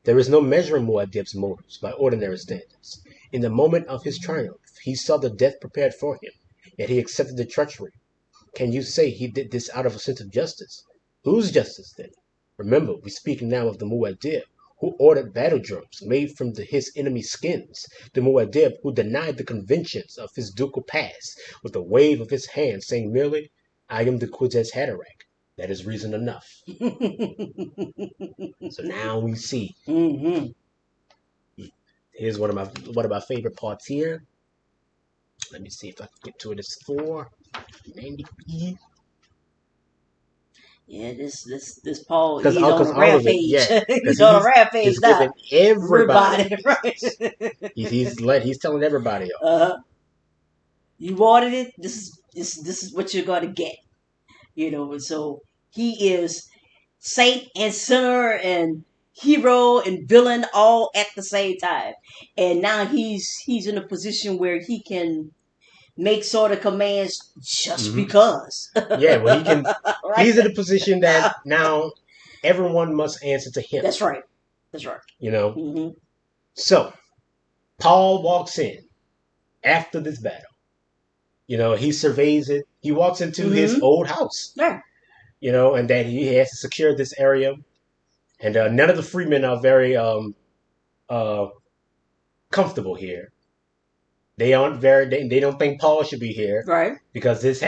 Speaker 1: There is no measuring Muad'Dib's motives by ordinary standards. In the moment of his triumph, he saw the death prepared for him, yet he accepted the treachery. Can you say he did this out of a sense of justice? Whose justice, then? Remember, we speak now of the Muad'Dib, who ordered battle drums made from his enemy's skins, the Muad'Dib who denied the conventions of his ducal past with a wave of his hand, saying merely, I am the Kwisatz Haderach. That is reason enough. So now we see.
Speaker 2: Mm-hmm.
Speaker 1: Here's one of my favorite parts here. Let me see if I can get to it. It's 490p.
Speaker 2: Yeah, this Paul,
Speaker 1: he's
Speaker 2: on a rampage. He's on a rampage
Speaker 1: he's
Speaker 2: now.
Speaker 1: Giving everybody.
Speaker 2: Right.
Speaker 1: he's telling everybody off.
Speaker 2: You wanted it. This is what you're gonna get. And so he is saint and sinner and hero and villain all at the same time. And now he's in a position where he can make sort of commands just because.
Speaker 1: Yeah, well, he can.
Speaker 2: Right?
Speaker 1: He's in a position that now everyone must answer to him.
Speaker 2: That's right. Mm-hmm.
Speaker 1: So Paul walks in after this battle. He surveys it. He walks into his old house.
Speaker 2: Yeah.
Speaker 1: And that he has to secure this area. And none of the freemen are very comfortable here. They aren't they don't think Paul should be here.
Speaker 2: Right.
Speaker 1: Because this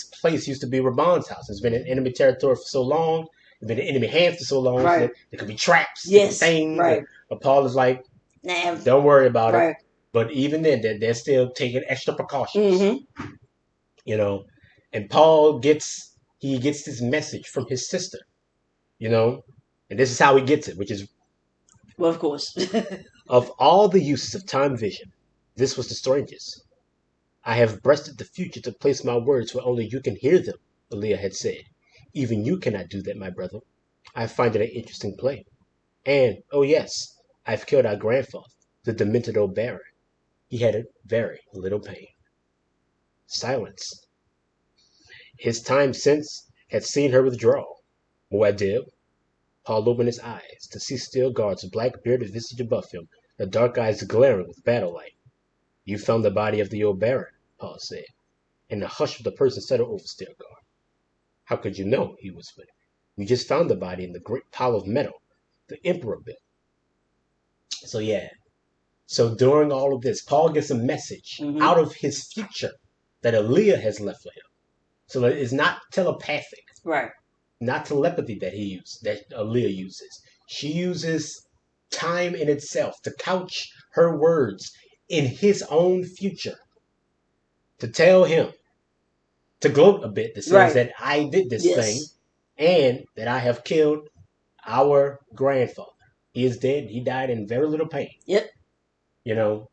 Speaker 1: place used to be Ramon's house. It's been in enemy territory for so long. It's been in enemy hands for so long.
Speaker 2: Right.
Speaker 1: So there could be traps.
Speaker 2: Yes.
Speaker 1: Things.
Speaker 2: Right.
Speaker 1: But Paul is like,
Speaker 2: nah,
Speaker 1: don't worry about
Speaker 2: right.
Speaker 1: it. But even then, they're still taking extra precautions.
Speaker 2: Mm-hmm.
Speaker 1: And Paul gets this message from his sister. And this is how he gets it, which is,
Speaker 2: well, of course.
Speaker 1: Of all the uses of time vision, this was the strangest. I have breasted the future to place my words where only you can hear them, Aaliyah had said. Even you cannot do that, my brother. I find it an interesting play. And, oh yes, I've killed our grandfather, the demented old baron. He had a very little pain. Silence. His time since had seen her withdraw. Muad'Dib. Paul opened his eyes to see Stilgar's black bearded visage above him, the dark eyes glaring with battle light. You found the body of the old baron, Paul said, and the hush of the person settled over Stilgar. How could you know? He whispered. We just found the body in the great pile of metal the Emperor built. So yeah. So during all of this, Paul gets a message out of his future that Aaliyah has left for him. So it's not telepathic.
Speaker 2: Right.
Speaker 1: Not telepathy that Aaliyah uses. She uses time in itself to couch her words in his own future to tell him, to gloat a bit, that says
Speaker 2: Right.
Speaker 1: that I did this thing
Speaker 2: Yes.
Speaker 1: and that I have killed our grandfather. He is dead. He died in very little pain.
Speaker 2: Yep.
Speaker 1: You know,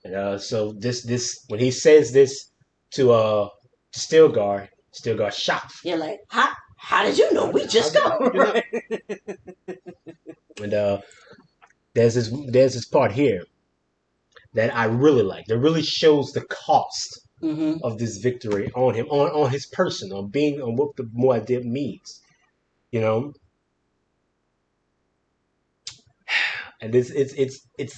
Speaker 1: and so this when he says this to Stilgar, Stilgar shocked.
Speaker 2: You're like, how did you know? We
Speaker 1: How
Speaker 2: just
Speaker 1: did
Speaker 2: go.
Speaker 1: you know? And there's this part here that I really like. That really shows the cost
Speaker 2: Mm-hmm.
Speaker 1: of this victory on him, on his person, on what the Muad'Dib means. You know, and it's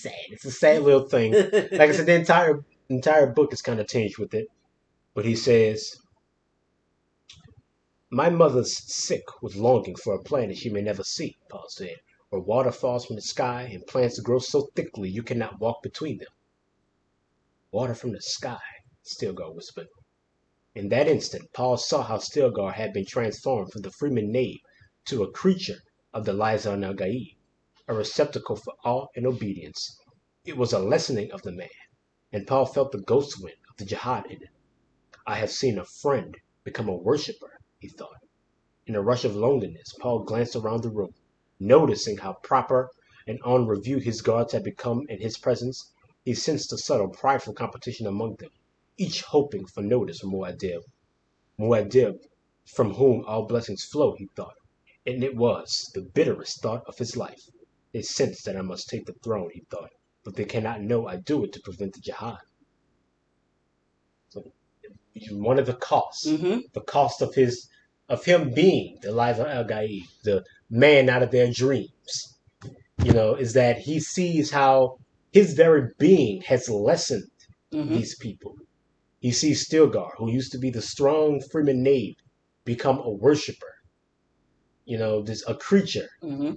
Speaker 1: sad. It's a sad little thing. Like I said, the entire book is kind of tinged with it. But he says, "My mother's sick with longing for a planet she may never see," Paul said, "where water falls from the sky and plants grow so thickly you cannot walk between them." "Water from the sky," Stilgar whispered. In that instant Paul saw how Stilgar had been transformed from the freeman knave to a creature of the Liza Nagaib, a receptacle for awe and obedience. It was a lessening of the man, and Paul felt the ghost wind of the jihad in it. "I have seen a friend become a worshipper," he thought. In a rush of loneliness, Paul glanced around the room, noticing how proper and on review his guards had become in his presence. He sensed a subtle, prideful competition among them, each hoping for notice from Muad'Dib, from whom all blessings flow, he thought. And it was the bitterest thought of his life. "They sense that I must take the throne," he thought, "but they cannot know I do it to prevent the jihad." So one of
Speaker 2: Mm-hmm.
Speaker 1: the cost of him being the Liza El Gaib, the man out of their dreams, is that he sees how his very being has lessened
Speaker 2: Mm-hmm.
Speaker 1: these people. He sees Stilgar, who used to be the strong freeman knave, become a worshiper. This a creature.
Speaker 2: Mm-hmm.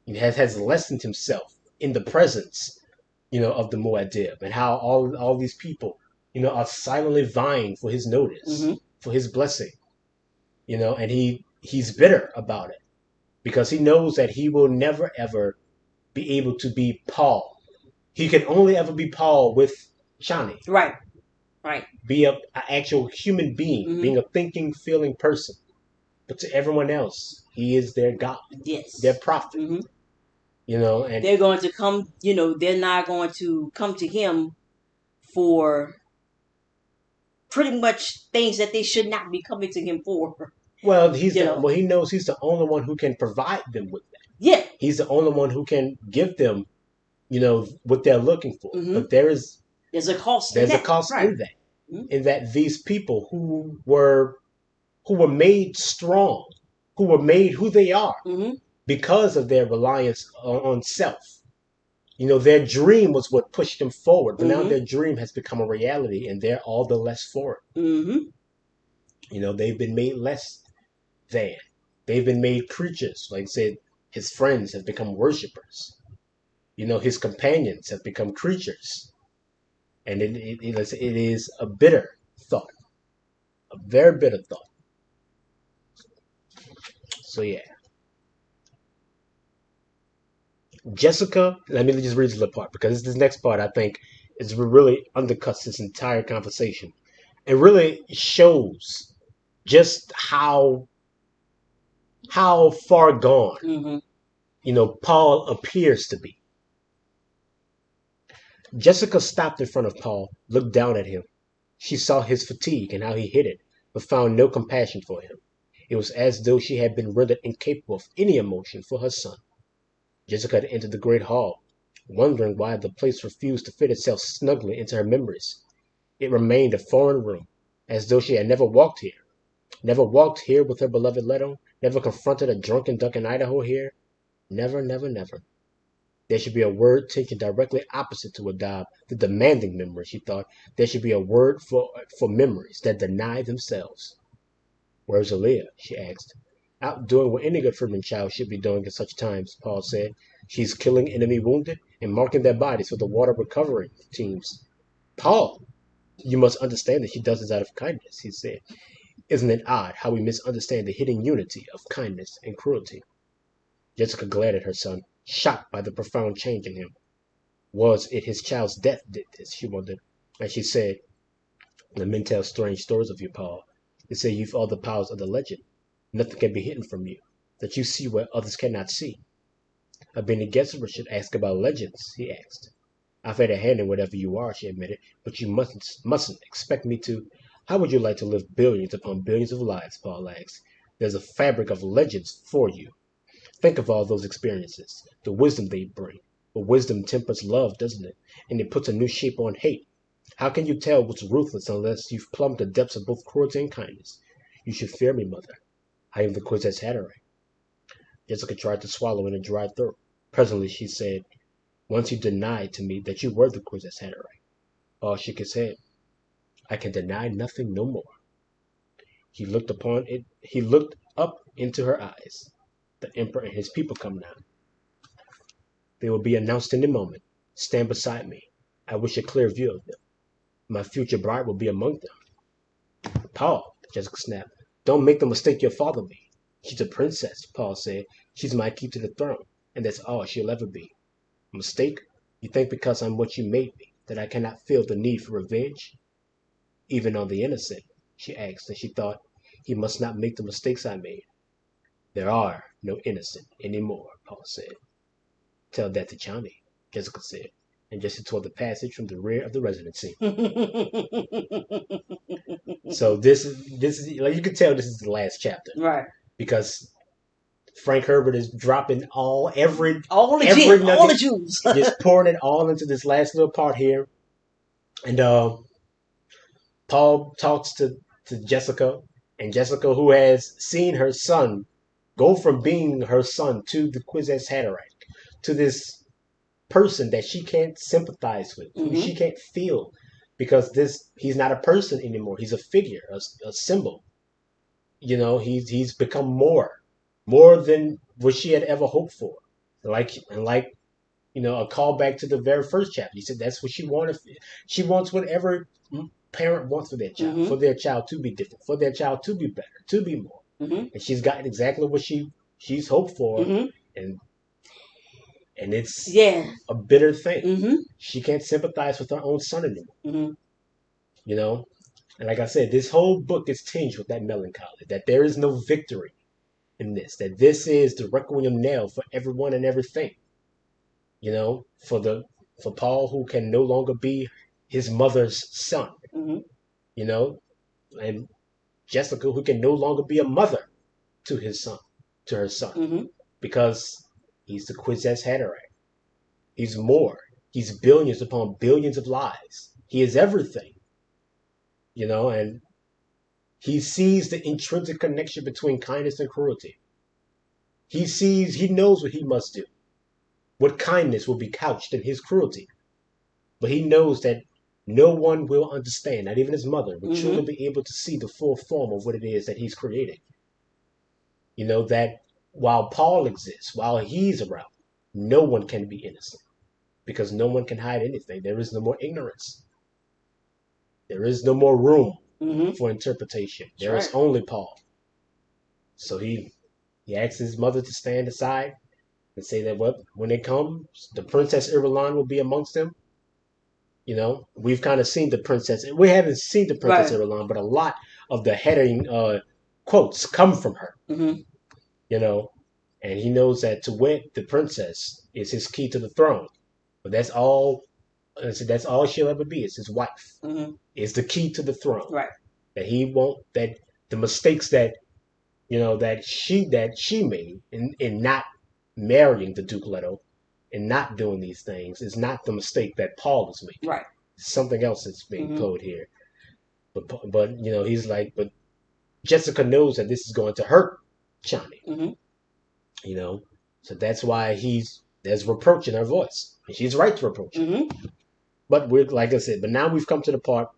Speaker 1: He has lessened himself in the presence, of the Muad'Dib, and how all these people, are silently vying for his notice,
Speaker 2: Mm-hmm.
Speaker 1: for his blessing, and he's bitter about it because he knows that he will never ever be able to be Paul. He can only ever be Paul with Shani,
Speaker 2: Right. Right.
Speaker 1: be an actual human being,
Speaker 2: Mm-hmm.
Speaker 1: being a thinking, feeling person. But to everyone else, he is their God, their
Speaker 2: Yes.
Speaker 1: prophet.
Speaker 2: Mm-hmm.
Speaker 1: And
Speaker 2: They're going to come. They're not going to come to him for pretty much things that they should not be coming to him for.
Speaker 1: well, he knows he's the only one who can provide them with that.
Speaker 2: Yeah.
Speaker 1: He's the only one who can give them, what they're looking for.
Speaker 2: Mm-hmm.
Speaker 1: But there's
Speaker 2: a cost in
Speaker 1: a
Speaker 2: that.
Speaker 1: cost
Speaker 2: Right.
Speaker 1: in that,
Speaker 2: Mm-hmm.
Speaker 1: in that these people who were made strong, who were made who they are
Speaker 2: Mm-hmm.
Speaker 1: because of their reliance on self. Their dream was what pushed them forward, but now
Speaker 2: Mm-hmm.
Speaker 1: their dream has become a reality, and they're all the less for it.
Speaker 2: Mm-hmm.
Speaker 1: They've been made less than. They've been made creatures. Like I said, his friends have become worshippers. His companions have become creatures. And it is a bitter thought, a very bitter thought. So, yeah. Jessica, let me just read this little part because this next part I think is really undercuts this entire conversation. It really shows just how far gone Paul appears to be. Jessica stopped in front of Paul, looked down at him. She saw his fatigue and how he hid it, but found no compassion for him. It was as though she had been rendered incapable of any emotion for her son. Jessica had entered the great hall, wondering why the place refused to fit itself snugly into her memories. It remained a foreign room, as though she had never walked here with her beloved Leto, never confronted a drunken duck in Idaho here. Never, never, never. There should be a word taken directly opposite to Adab, the demanding memory, she thought. There should be a word for memories that deny themselves. "Where's Aaliyah?" she asked. "Out doing what any good Freeman child should be doing at such times," Paul said. "She's killing enemy wounded and marking their bodies for the water recovery teams." "Paul, you must understand that she does this out of kindness," he said. "Isn't it odd how we misunderstand the hidden unity of kindness and cruelty?" Jessica glared at her son, shocked by the profound change in him. Was it his child's death did this? She wondered. And she said, the men tell strange stories of you, Paul. They say you've all the powers of the legend. Nothing can be hidden from you. That you see what others cannot see. A Bene Gesserit should ask about legends, he asked. I've had a hand in whatever you are, she admitted, but you mustn't expect me to. How would you like to live billions upon billions of lives, Paul asked. There's a fabric of legends for you. Think of all those experiences, the wisdom they bring. But wisdom tempers love, doesn't it? And it puts a new shape on hate. How can you tell what's ruthless unless you've plumbed the depths of both cruelty and kindness? You should fear me, mother. I am the Kwisatz Haderach. Jessica tried to swallow in a dry throat. Presently she said, once you denied to me that you were the Kwisatz Haderach. Paul shook his head. I can deny nothing no more. He looked up into her eyes. The Emperor and his people come now. They will be announced in a moment. Stand beside me. I wish a clear view of them. My future bride will be among them. Paul, Jessica snapped, don't make the mistake your father made. She's a princess, Paul said. She's my key to the throne, and that's all she'll ever be. A mistake? You think because I'm what you made me, that I cannot feel the need for revenge? Even on the innocent, she asked, and she thought, he must not make the mistakes I made. There are no innocent anymore, Paul said. Tell that to Chani, Jessica said, and Jessica toward the passage from the rear of the residency. So this is like you can tell this is the last chapter,
Speaker 2: Right.
Speaker 1: Because Frank Herbert is dropping all the
Speaker 2: nugget, all the Jews,
Speaker 1: just pouring it all into this last little part here, and Paul talks to Jessica, and Jessica, who has seen her son go from being her son to the Kwisatz Haderach, to this person that she can't sympathize with, who she can't feel, because he's not a person anymore. He's a figure, a symbol. You know, he's become more than what she had ever hoped for. Like you know, a callback to the very first chapter. He said that's what she wanted. She wants whatever parent wants for their child, for their child to be different, for their child to be better, to be more. And she's gotten exactly what she's hoped for, and it's a bitter thing. She can't sympathize with her own son anymore. You know, and like I said, this whole book is tinged with that melancholy, that there is no victory in this, that this is the requiem knell for everyone and everything. You know, for Paul, who can no longer be his mother's son. You know, and Jessica, who can no longer be a mother to his son, to her son, because he's the Kwisatz Haderach. He's more. He's billions upon billions of lives. He is everything. You know, and he sees the intrinsic connection between kindness and cruelty. He knows what he must do. What kindness will be couched in his cruelty. But he knows that no one will understand, not even his mother, will truly be able to see the full form of what it is that he's creating. You know, that while Paul exists, while he's around, no one can be innocent. Because no one can hide anything. There is no more ignorance. There is no more room for interpretation. There is only Paul. So he asks his mother to stand aside and say that when they come, the Princess Irulan will be amongst them. You know, we've kind of seen the princess. We haven't seen the Princess Irulan, but a lot of the heading quotes come from her. You know, and he knows that to wed the princess is his key to the throne. But that's all. That's all she'll ever be. Is his wife. Is the key to the throne.
Speaker 2: Right.
Speaker 1: That he won't. That the mistakes that that she made in not marrying the Duke Leto and not doing these things is not the mistake that Paul is making.
Speaker 2: Right.
Speaker 1: Something else is being told here. But he's like, but Jessica knows that this is going to hurt Chani. You know, so that's why there's reproach in her voice. And she's right to reproach him. But like I said, but now we've come to the part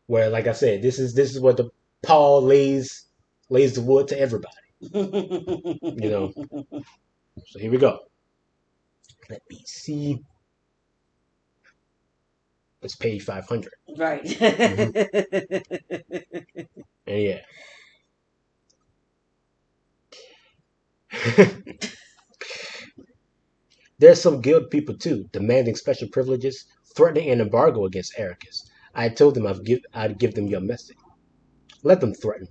Speaker 1: where, like I said, this is what the Paul lays the wood to everybody. You know. So here we go. Let me see. It's page 500.
Speaker 2: Right.
Speaker 1: And yeah. There's some guild people too, demanding special privileges, threatening an embargo against Ericus. I told them I'd give them your message. Let them threaten.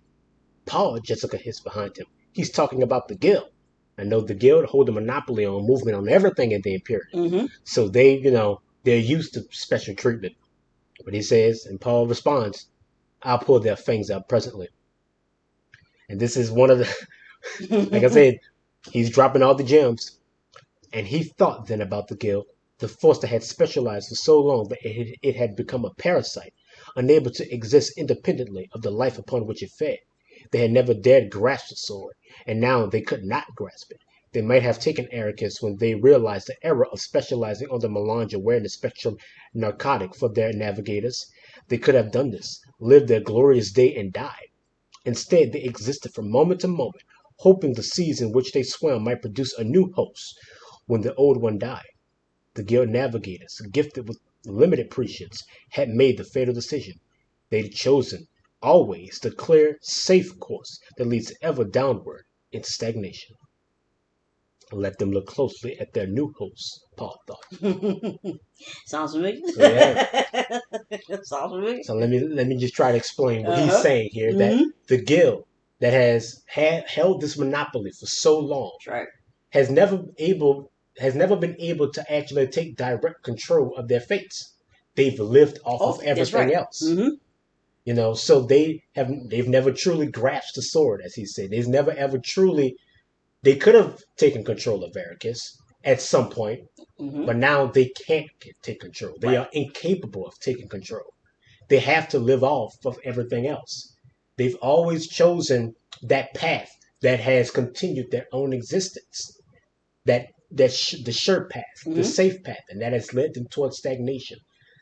Speaker 1: Paul, Jessica hissed behind him. He's talking about the guild. I know the guild hold a monopoly on movement on everything in the Imperial.
Speaker 2: Mm-hmm.
Speaker 1: So they're used to special treatment. But he says, and Paul responds, I'll pull their fangs out presently. And this is one of the, like I said, he's dropping all the gems. And he thought then about the guild, the force that had specialized for so long that it had become a parasite, unable to exist independently of the life upon which it fed. They had never dared grasp the sword, and now they could not grasp it. They might have taken Ericus when they realized the error of specializing on the melange awareness spectrum narcotic for their navigators. They could have done this, lived their glorious day and died. Instead, they existed from moment to moment, hoping the seas in which they swam might produce a new host when the old one died. The guild navigators, gifted with limited prescience, had made the fatal decision. They'd chosen, always, the clear, safe course that leads ever downward into stagnation. Let them look closely at their new hosts, Paul thought.
Speaker 2: Sounds familiar.
Speaker 1: So, yeah.
Speaker 2: Sounds familiar.
Speaker 1: So let me just try to explain what he's saying here. That the guild that has held this monopoly for so long
Speaker 2: right.
Speaker 1: has never been able to actually take direct control of their fates. They've lived off of everything else. So they've never truly grasped the sword, as he said. They've never ever truly. They could have taken control of Ericus at some point, but now they can't take control. They are incapable of taking control. They have to live off of everything else. They've always chosen that path that has continued their own existence. The sure path, the safe path, and that has led them towards stagnation.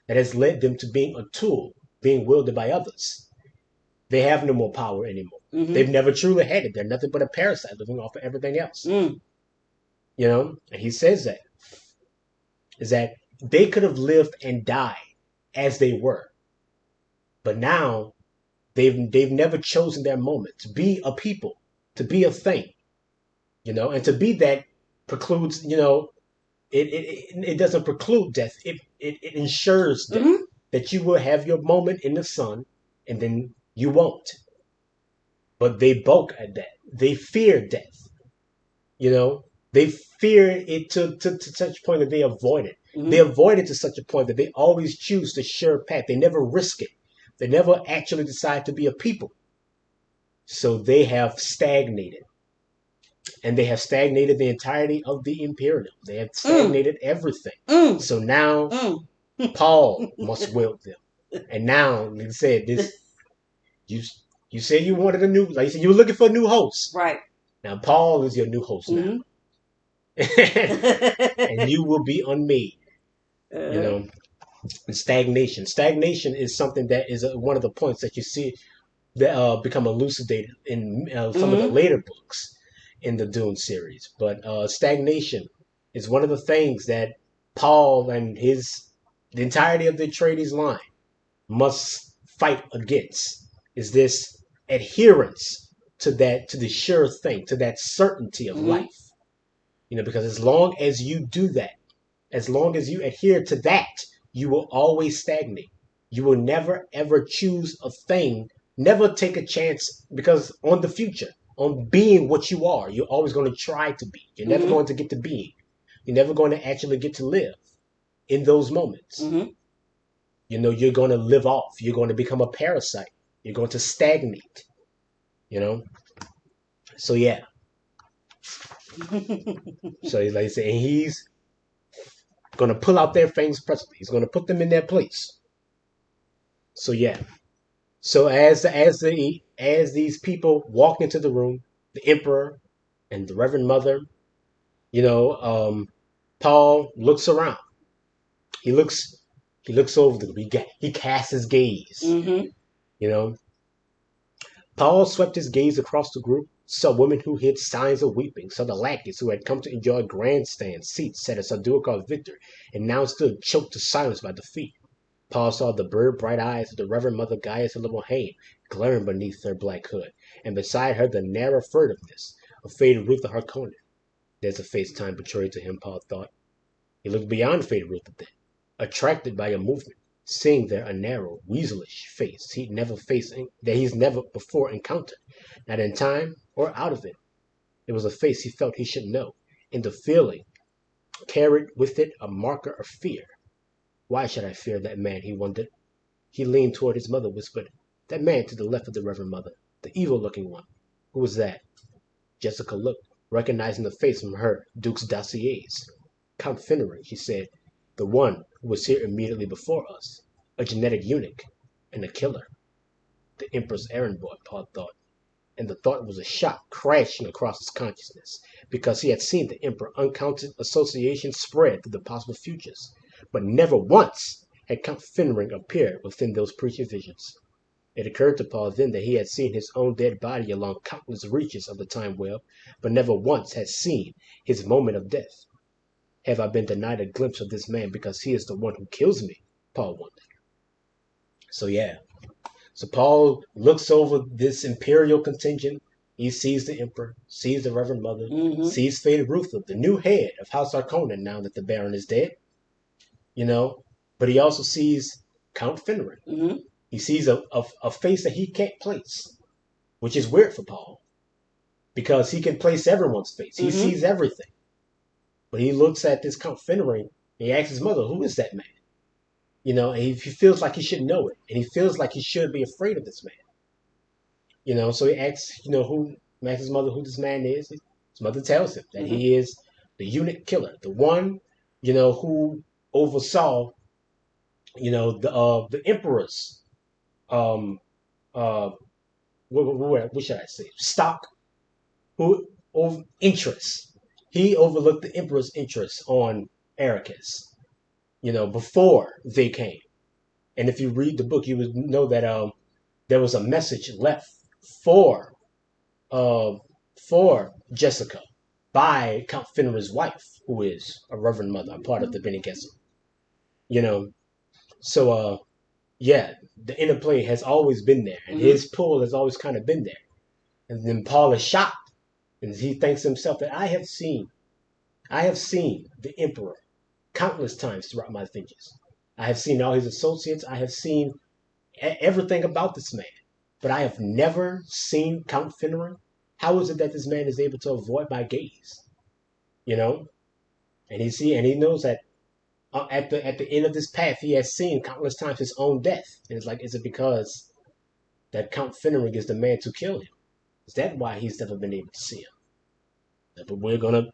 Speaker 1: That has led them to being a tool, being wielded by others. They have no more power anymore. They've never truly had it. They're nothing but a parasite living off of everything else. And he says that is that they could have lived and died as they were, but now they've never chosen their moment to be a people, to be a thing, and to be that precludes, it doesn't preclude death. It ensures death, that you will have your moment in the sun, and then you won't. But they balk at that. They fear death. They fear it to such a point that they avoid it. They avoid it to such a point that they always choose the sure path. They never risk it. They never actually decide to be a people. So they have stagnated. And they have stagnated the entirety of the Imperium. They have stagnated everything. So now Paul must wield them. And now, like I said, this you said you wanted a new, like you said, you were looking for a new host.
Speaker 2: Right.
Speaker 1: Now Paul is your new host now. And you will be unmade. Stagnation. Stagnation is something that is one of the points that you see that become elucidated in some of the later books in the Dune series. But stagnation is one of the things that Paul and the entirety of the Atreides line must fight against. Is this adherence to the sure thing, to that certainty of life? Because as long as you do that, as long as you adhere to that, you will always stagnate. You will never ever choose a thing, never take a chance, because on the future, on being what you are, you're always going to try to be. You're never going to get to being. You're never going to actually get to live in those moments. You're going to live off. You're going to become a parasite. You're going to stagnate. So yeah. So like I said, he's going to pull out their fangs presently. He's going to put them in their place. So yeah. So as these people walk into the room, the Emperor and the Reverend Mother, Paul looks around. He looks over the group. He casts his gaze. Paul swept his gaze across the group, saw women who hid signs of weeping, saw the lackeys who had come to enjoy grandstand seats at a Sardaukar victor, and now stood choked to silence by defeat. Paul saw the bird-bright eyes of the Reverend Mother Gaius Libohaim glaring beneath their black hood, and beside her the narrow furtiveness of faded Ruth Harkonnen. There's a face time betrayed to him, Paul thought. He looked beyond Federer then, attracted by a movement, seeing there a narrow, weaselish face he's never before encountered, not in time or out of it. It was a face he felt he should know, and the feeling carried with it a marker of fear. Why should I fear that man, he wondered. He leaned toward his mother, whispered, "That man to the left of the Reverend Mother, the evil-looking one. Who was that?" Jessica looked, recognizing the face from her Duke's dossiers. "Count Finneran," she said, "the one who was here immediately before us. A genetic eunuch and a killer." The Emperor's errand boy, Paul thought, and the thought was a shock crashing across his consciousness, because he had seen the Emperor uncounted associations spread through the possible futures, but never once had Count Finneran appeared within those preacher visions. It occurred to Paul then that he had seen his own dead body along countless reaches of the time web, but never once had seen his moment of death. Have I been denied a glimpse of this man because he is the one who kills me? Paul wondered. So Paul looks over this imperial contingent. He sees the Emperor, sees the Reverend Mother, sees Fade Ruther, the new head of House Harkonnen now that the Baron is dead. But he also sees Count Finneran. He sees a face that he can't place, which is weird for Paul, because he can place everyone's face. He sees everything. But he looks at this Count Finneran, and he asks his mother, "Who is that man?" And he feels like he should know it, and he feels like he should be afraid of this man. So he asks, asks his mother who this man is. His mother tells him that he is the eunuch killer, the one, who oversaw, the emperor's, what should I say, stock, who over interests. He overlooked the emperor's interests on Arrakis, before they came. And if you read the book, you would know that there was a message left for Jessica by Count Finneran's wife, who is a Reverend Mother, a part of the Bene Gesserit. So the interplay has always been there, and his pull has always kind of been there. And then Paul is shocked, and he thinks to himself that I have seen the Emperor countless times throughout my adventures. I have seen all his associates. I have seen everything about this man, but I have never seen Count Finneran. How is it that this man is able to avoid my gaze? And he knows that at the end of this path, he has seen countless times his own death. And it's like, is it because that Count Finneran is the man to kill him? Is that why he's never been able to see him? But we're gonna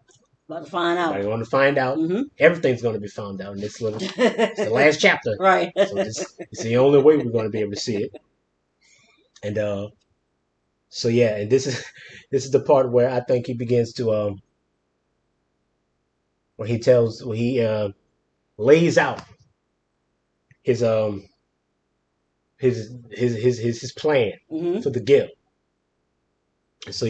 Speaker 2: find out.
Speaker 1: We're gonna find out. Everything's gonna be found out in this little. It's the last chapter,
Speaker 2: right?
Speaker 1: So it's the only way we're gonna be able to see it. And and this is the part where I think he begins to where he lays out his plan for the guild. So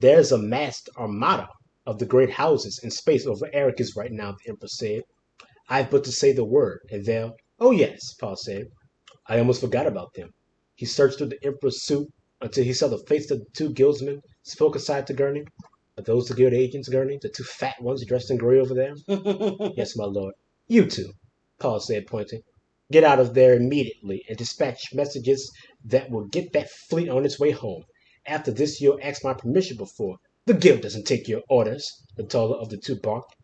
Speaker 1: there's a massed armada of the great houses in space over Arrakis right now, the Emperor said. I've but to say the word, and they'll... Oh yes, Paul said. I almost forgot about them. He searched through the Emperor's suit until he saw the face of the two guildsmen, spoke aside to Gurney. Are those the guild agents, Gurney? The two fat ones dressed in gray over there? Yes, my lord. You two, Paul said, pointing. Get out of there immediately and dispatch messages that will get that fleet on its way home. After this, you'll ask my permission before. The guild doesn't take your orders, the taller of the two barked.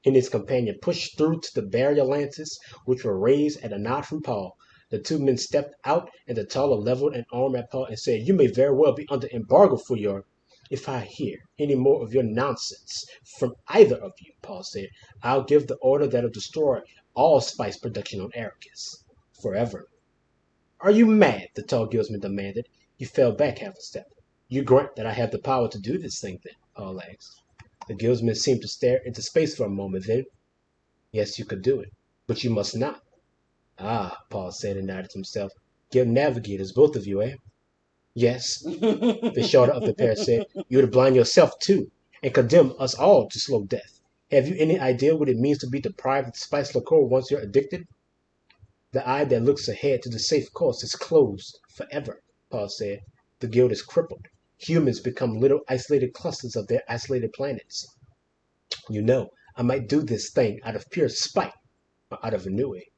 Speaker 1: He and his companion pushed through to the barrier lances, which were raised at a nod from Paul. The two men stepped out, and the taller leveled an arm at Paul and said, You may very well be under embargo for your... If I hear any more of your nonsense from either of you, Paul said, I'll give the order that'll destroy all spice production on Arrakis. Forever. Are you mad? The tall guildsman demanded. He fell back half a step. You grant that I have the power to do this thing, then? Paul asked. The guildsman seemed to stare into space for a moment, then. Yes, you could do it, but you must not. Ah, Paul said and nodded to himself. Guild navigators, both of you, eh? Yes, the shorter of the pair said. You would blind yourself, too, and condemn us all to slow death. Have you any idea what it means to be deprived of spice liqueur once you're addicted? The eye that looks ahead to the safe course is closed forever, Paul said. The guild is crippled. Humans become little isolated clusters of their isolated planets. You know, I might do this thing out of pure spite or out of ennui.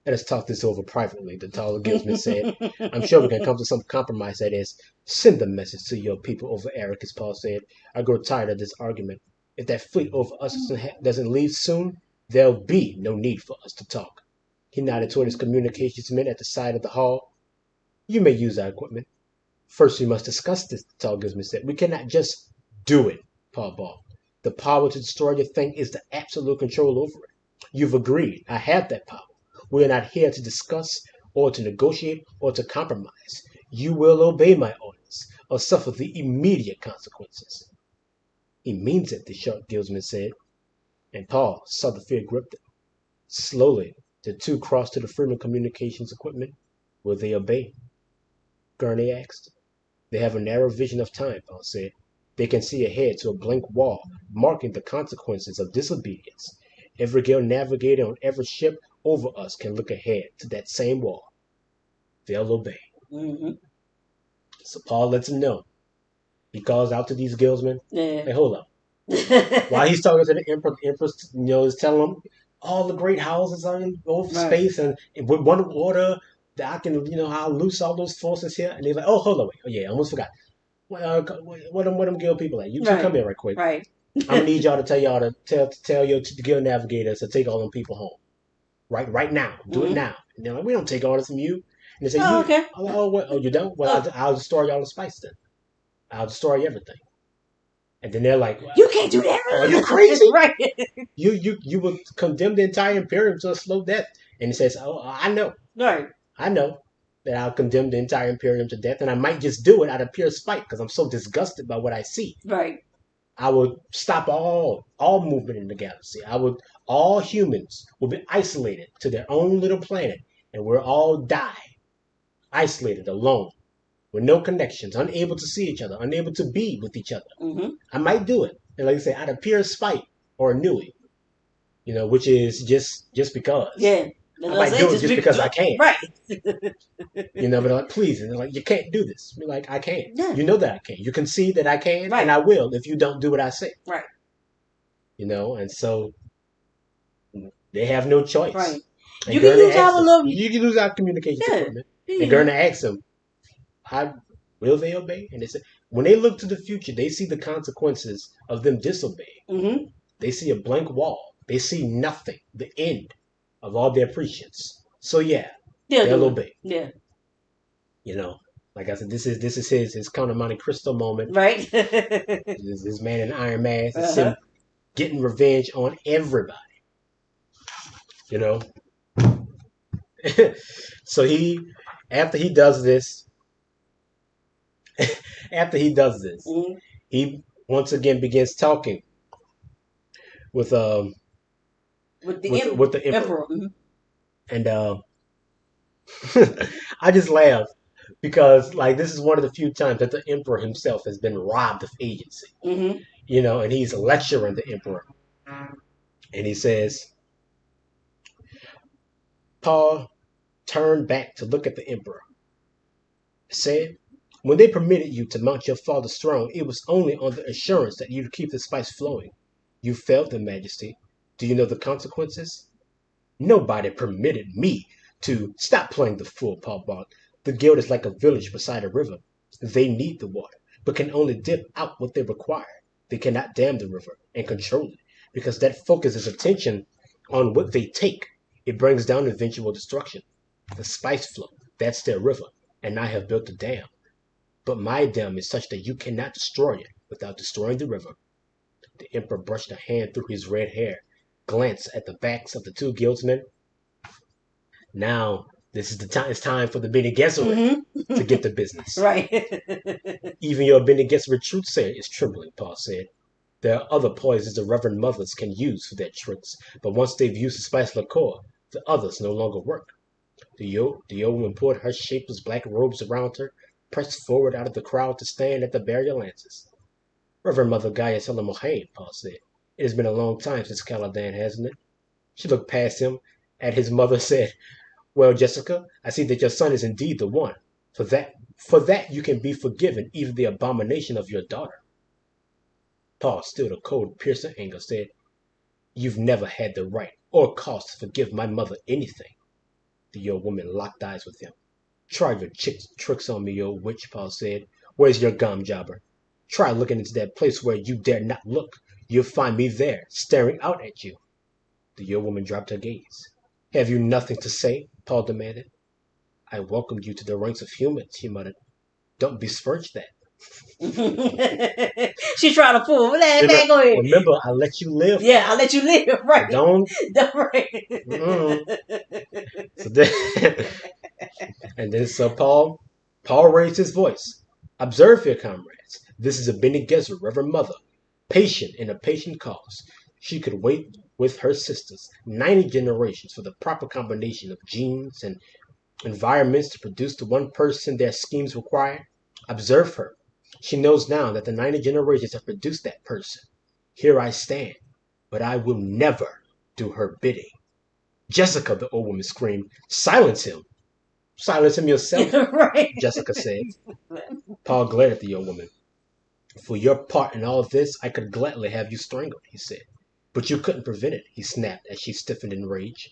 Speaker 1: Let us talk this over privately, the taller guildsman said. I'm sure we can come to some compromise, that is. Send the message to your people over Ericus, Paul said. I grow tired of this argument. If that fleet over us doesn't leave soon, there'll be no need for us to talk. He nodded toward his communications men at the side of the hall. You may use our equipment. First, we must discuss this, the tall guildsman said. We cannot just do it, Paul bawled. The power to destroy the thing is the absolute control over it. You've agreed. I have that power. We are not here to discuss or to negotiate or to compromise. You will obey my orders or suffer the immediate consequences. He means it, the short guildsman said, and Paul saw the fear grip him. Slowly, the two crossed to the Freeman communications equipment. Will they obey? Gurney asked. They have a narrow vision of time, Paul said. They can see ahead to a blank wall, marking the consequences of disobedience. Every guild navigator on every ship over us can look ahead to that same wall. They'll obey.
Speaker 2: Mm-hmm.
Speaker 1: So Paul lets them know. He calls out to these guildsmen.
Speaker 2: Yeah.
Speaker 1: Hey, hold up. While he's talking to the emperor, is telling them all the great houses are in over space, and with one order that I can, I'll loose all those forces here. And they're like, oh, hold on, wait. Oh, yeah, I almost forgot. What them guild people at? You two come here right quick.
Speaker 2: Right.
Speaker 1: I'm gonna need y'all to tell your guild navigators to take all them people home. Right now. Do it now. And they're like, we don't take orders from you. And they say,
Speaker 2: okay.
Speaker 1: Oh, you don't? Well, I'll destroy all the spice then. I'll destroy everything. And then they're like, well,
Speaker 2: you can't do that.
Speaker 1: Are you crazy?
Speaker 2: Right.
Speaker 1: You would condemn the entire imperium to a slow death. And he says, oh, I know.
Speaker 2: Right.
Speaker 1: I know that I'll condemn the entire imperium to death, and I might just do it out of pure spite because I'm so disgusted by what I see.
Speaker 2: Right.
Speaker 1: I would stop all movement in the galaxy. All humans will be isolated to their own little planet, and we'll all die, isolated, alone, with no connections, unable to see each other, unable to be with each other.
Speaker 2: Mm-hmm.
Speaker 1: I might do it, and like I say, out of pure spite or ennui, which is just because.
Speaker 2: Yeah.
Speaker 1: I might do it just because I can.
Speaker 2: Right.
Speaker 1: But they're like, please. And they're like, you can't do this. We're like, I can.
Speaker 2: Yeah.
Speaker 1: You know that I can. You can see that I can, right. And I will if you don't do what I say.
Speaker 2: Right.
Speaker 1: And so they have no choice.
Speaker 2: Right.
Speaker 1: And
Speaker 2: you can use our
Speaker 1: communication equipment. And Gurna asks them, how will they obey? And they said, when they look to the future, they see the consequences of them disobeying.
Speaker 2: Mm-hmm.
Speaker 1: They see a blank wall. They see nothing. The end of all their pretense. So yeah, they'll obey.
Speaker 2: Yeah.
Speaker 1: Like I said, this is his Count of Monte Cristo moment.
Speaker 2: Right.
Speaker 1: This man in Iron Mask. It's him getting revenge on everybody. So after he does this,
Speaker 2: mm-hmm.
Speaker 1: he once again begins talking with the emperor.
Speaker 2: Mm-hmm.
Speaker 1: And I just laugh because this is one of the few times that the emperor himself has been robbed of agency.
Speaker 2: Mm-hmm.
Speaker 1: And he's lecturing the emperor. And he says, Paul turned back to look at the emperor. Said, when they permitted you to mount your father's throne, it was only on the assurance that you'd keep the spice flowing. You failed them, Majesty. Do you know the consequences? Nobody permitted me to stop playing the fool, Paul barked. The guild is like a village beside a river. They need the water, but can only dip out what they require. They cannot dam the river and control it, because that focuses attention on what they take. It brings down eventual destruction. The spice flow, that's their river, and I have built a dam. But my dam is such that you cannot destroy it without destroying the river. The emperor brushed a hand through his red hair, glanced at the backs of the two guildsmen. Now, this is the time. It's time for the Bene Gesserit to get the business.
Speaker 2: Right.
Speaker 1: Even your Bene Gesserit truth sayer is trembling, Paul said. There are other poisons the Reverend Mothers can use for their tricks, but once they've used the spice liqueur, the others no longer work. The old woman put her shapeless black robes around her, pressed forward out of the crowd to stand at the burial lances. Reverend Mother Gaia Selamohain, Paul said. It has been a long time since Caladan, hasn't it? She looked past him at his mother, said, Well, Jessica, I see that your son is indeed the one. For that you can be forgiven even the abomination of your daughter. Paul, still a cold, piercing anger, said, You've never had the right or cause to forgive my mother anything. The old woman locked eyes with him. Try your tricks on me, old witch, Paul said. Where's your gum jobber? Try looking into that place where you dare not look. You'll find me there, staring out at you. The old woman dropped her gaze. Have you nothing to say? Paul demanded. I welcomed you to the ranks of humans, he muttered. Don't besmirch that.
Speaker 2: She's trying to fool. Man, go ahead.
Speaker 1: Remember, I let you live.
Speaker 2: Yeah, I let you live. Right.
Speaker 1: Don't.
Speaker 2: Right.
Speaker 1: So then, and then so Paul raised his voice. Observe here, comrades. This is a Bene Gesserit, Reverend Mother, patient in a patient cause. She could wait with her sisters 90 generations for the proper combination of genes and environments to produce the one person their schemes require. Observe her. She knows now that the 90 generations have produced that person. Here I stand, but I will never do her bidding. Jessica, the old woman screamed. Silence him. Silence him yourself, right. Jessica said. Paul glared at the old woman. For your part in all of this, I could gladly have you strangled, he said. But you couldn't prevent it, he snapped as she stiffened in rage.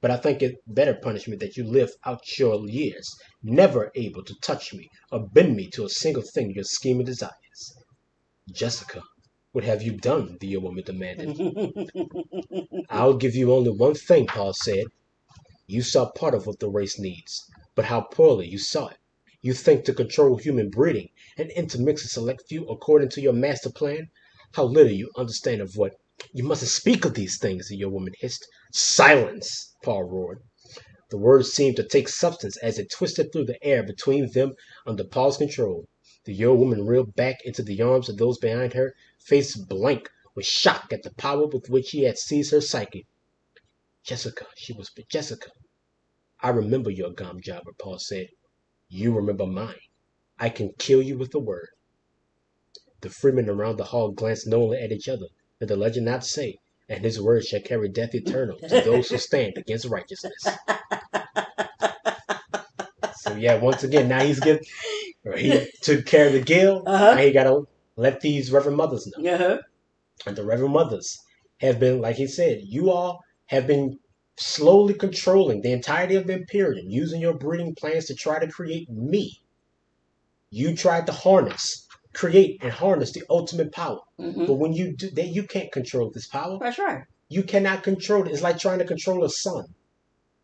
Speaker 1: But I think it better punishment that you live out your years, never able to touch me or bend me to a single thing your scheming desires. Jessica, what have you done? The old woman demanded. I'll give you only one thing, Paul said. You saw part of what the race needs, but how poorly you saw it. You think to control human breeding and intermix a select few according to your master plan? How little you understand of what. You mustn't speak of these things, the old woman hissed. Silence, Paul roared. The words seemed to take substance as it twisted through the air between them under Paul's control. The old woman reeled back into the arms of those behind her, face blank with shock at the power with which he had seized her psyche. Jessica, she whispered. Jessica. I remember your gum jobber, Paul said. You remember mine. I can kill you with a word. The freemen around the hall glanced knowingly at each other. Did the legend not say, and his word shall carry death eternal to those who stand against righteousness? So yeah, once again, now he took care of the guild. Now he got to let these Reverend Mothers know. And the Reverend Mothers have been, like he said, you all have been slowly controlling the entirety of the Imperium, using your breeding plans to try to create me. You tried to create and harness the ultimate power. But when you do that, you can't control this power.
Speaker 2: That's right.
Speaker 1: You cannot control it. It's like trying to control a sun,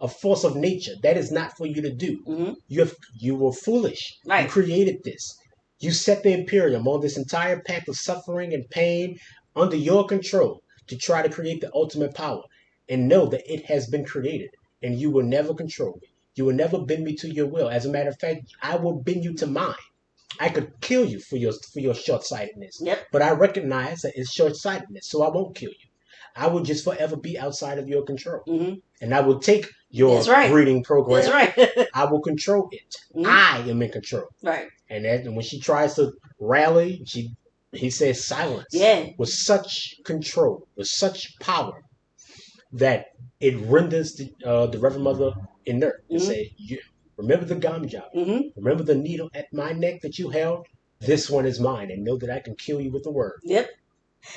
Speaker 1: a force of nature. That is not for you to do. You were foolish. Right. You created this. You set the Imperium on this entire path of suffering and pain under your control to try to create the ultimate power. And know that it has been created, and you will never control me. You will never bend me to your will. As a matter of fact, I will bend you to mine. I could kill you for your short-sightedness. Yep. But I recognize that it's short-sightedness, so I won't kill you. I will just forever be outside of your control. And I will take your breeding program. That's right. I will control it. I am in control. Right. And when she tries to rally, he says silence. Yeah. With such control, with such power, that it renders the Reverend Mother inert and say, remember the gum job. Remember the needle at my neck that you held? This one is mine, and know that I can kill you with a word. Yep.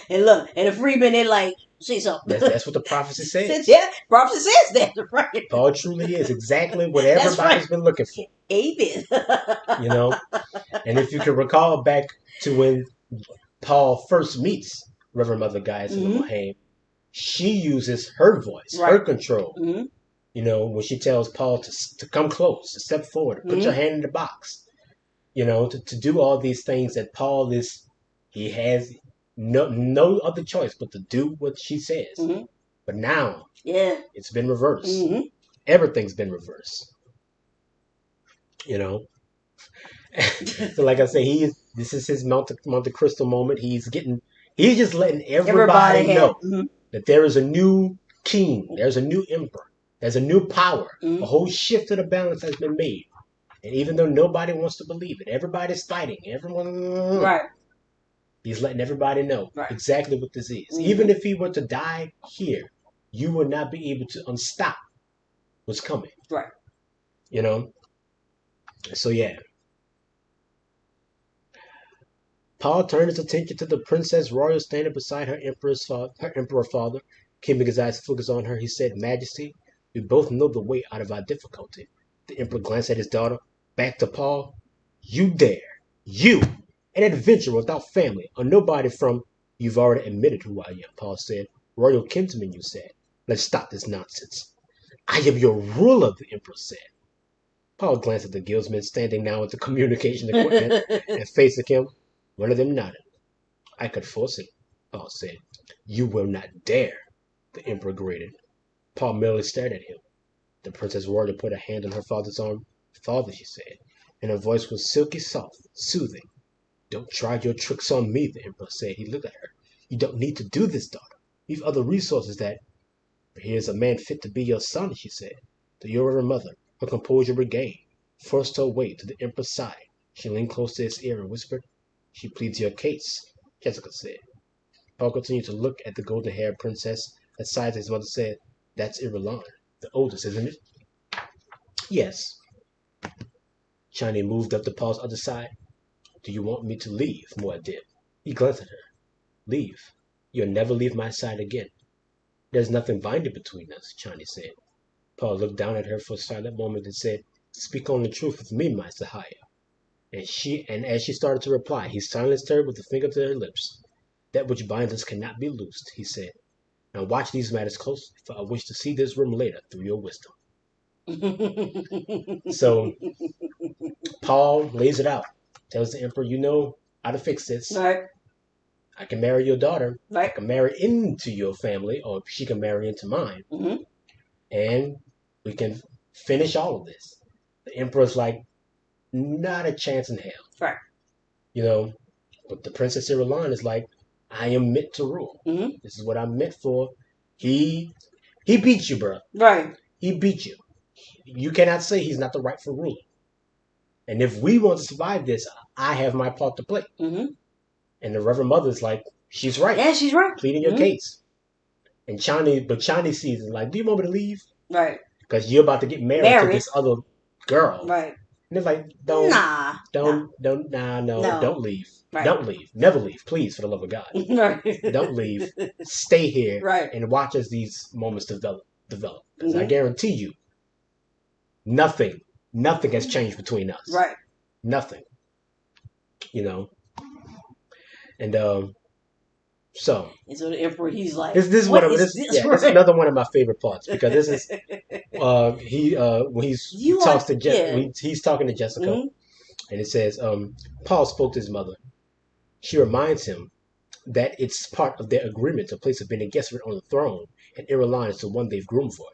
Speaker 2: And look, and the freemen, they like, say something.
Speaker 1: That's what the prophecy says.
Speaker 2: Yeah, prophecy says that, right?
Speaker 1: Paul truly is exactly what everybody's been looking for.
Speaker 2: Amen.
Speaker 1: And if you can recall back to when Paul first meets Reverend Mother Gaius in the Mohaim, she uses her voice, her control. When she tells Paul to come close, to step forward, to put your hand in the box. To do all these things that Paul he has no other choice but to do what she says. But now, it's been reversed. Everything's been reversed. So like I say, this is his Monte Cristo moment. He's just letting everybody know that there is a new king, there's a new emperor, there's a new power. A whole shift of the balance has been made. And even though nobody wants to believe it, everybody's fighting. Everyone. Right. He's letting everybody know exactly what this is. Even if he were to die here, you will not be able to unstop what's coming. Right. So yeah. Paul turned his attention to the princess royal standing beside her emperor father. Keeping his eyes focused on her, he said, Majesty, we both know the way out of our difficulty. The emperor glanced at his daughter, back to Paul. You dare, you, an adventurer without family, or nobody from, you've already admitted who I am, Paul said. Royal kinsman, you said. Let's stop this nonsense. I am your ruler, the emperor said. Paul glanced at the guildsmen standing now at the communication equipment and facing him. One of them nodded. I could force it, Paul said. You will not dare, the emperor grated. Paul merely stared at him. The princess Warrior put a hand on her father's arm. Father, she said, and her voice was silky soft, soothing. Don't try your tricks on me, the emperor said. He looked at her. You don't need to do this, daughter. We've other resources that... But here's a man fit to be your son, she said. The Yoruba mother, her composure regained, forced her way to the emperor's side. She leaned close to his ear and whispered, She pleads your case, Jessica said. Paul continued to look at the golden-haired princess. Aside, his mother said, That's Irulan, the oldest, isn't it? Yes. Chani moved up to Paul's other side. Do you want me to leave, Muad'Dib? He glanced at her. Leave? You'll never leave my side again. There's nothing binding between us, Chani said. Paul looked down at her for a silent moment and said, Speak on the truth with me, my Sahaya. And as she started to reply, he silenced her with a finger to her lips. That which binds us cannot be loosed, he said. Now watch these matters closely, for I wish to see this room later through your wisdom. So Paul lays it out. Tells the emperor, you know how to fix this.
Speaker 2: Right.
Speaker 1: I can marry your daughter.
Speaker 2: Right.
Speaker 1: I can marry into your family, or she can marry into mine.
Speaker 2: Mm-hmm.
Speaker 1: And we can finish all of this. The emperor's like, not a chance in hell.
Speaker 2: Right.
Speaker 1: You know, but the Princess Irulan is like, I am meant to rule.
Speaker 2: Mm-hmm.
Speaker 1: This is what I'm meant for. He beat you, bro.
Speaker 2: Right.
Speaker 1: He beat you. You cannot say he's not the rightful ruler. And if we want to survive this, I have my part to play.
Speaker 2: Mm-hmm.
Speaker 1: And the Reverend Mother's like, she's right.
Speaker 2: Yeah, she's right.
Speaker 1: Pleading your case. And Chani sees it like, do you want me to leave?
Speaker 2: Right.
Speaker 1: Because you're about to get married to this other girl.
Speaker 2: Right.
Speaker 1: And they're like, don't leave.
Speaker 2: Right.
Speaker 1: Don't leave. Never leave. Please, for the love of God.
Speaker 2: Right.
Speaker 1: Don't leave. Stay here.
Speaker 2: Right.
Speaker 1: And watch as these moments develop. Because I guarantee you, nothing has changed between us.
Speaker 2: Right.
Speaker 1: Nothing. You know? And so
Speaker 2: the emperor, he's like,
Speaker 1: this is
Speaker 2: what
Speaker 1: one of
Speaker 2: this?
Speaker 1: This is another one of my favorite parts, because this is when he's talking to Jessica,
Speaker 2: mm-hmm.
Speaker 1: and it says Paul spoke to his mother. She reminds him that it's part of their agreement to place a Bene Gesserit on the throne, and Irulan is the one they've groomed for.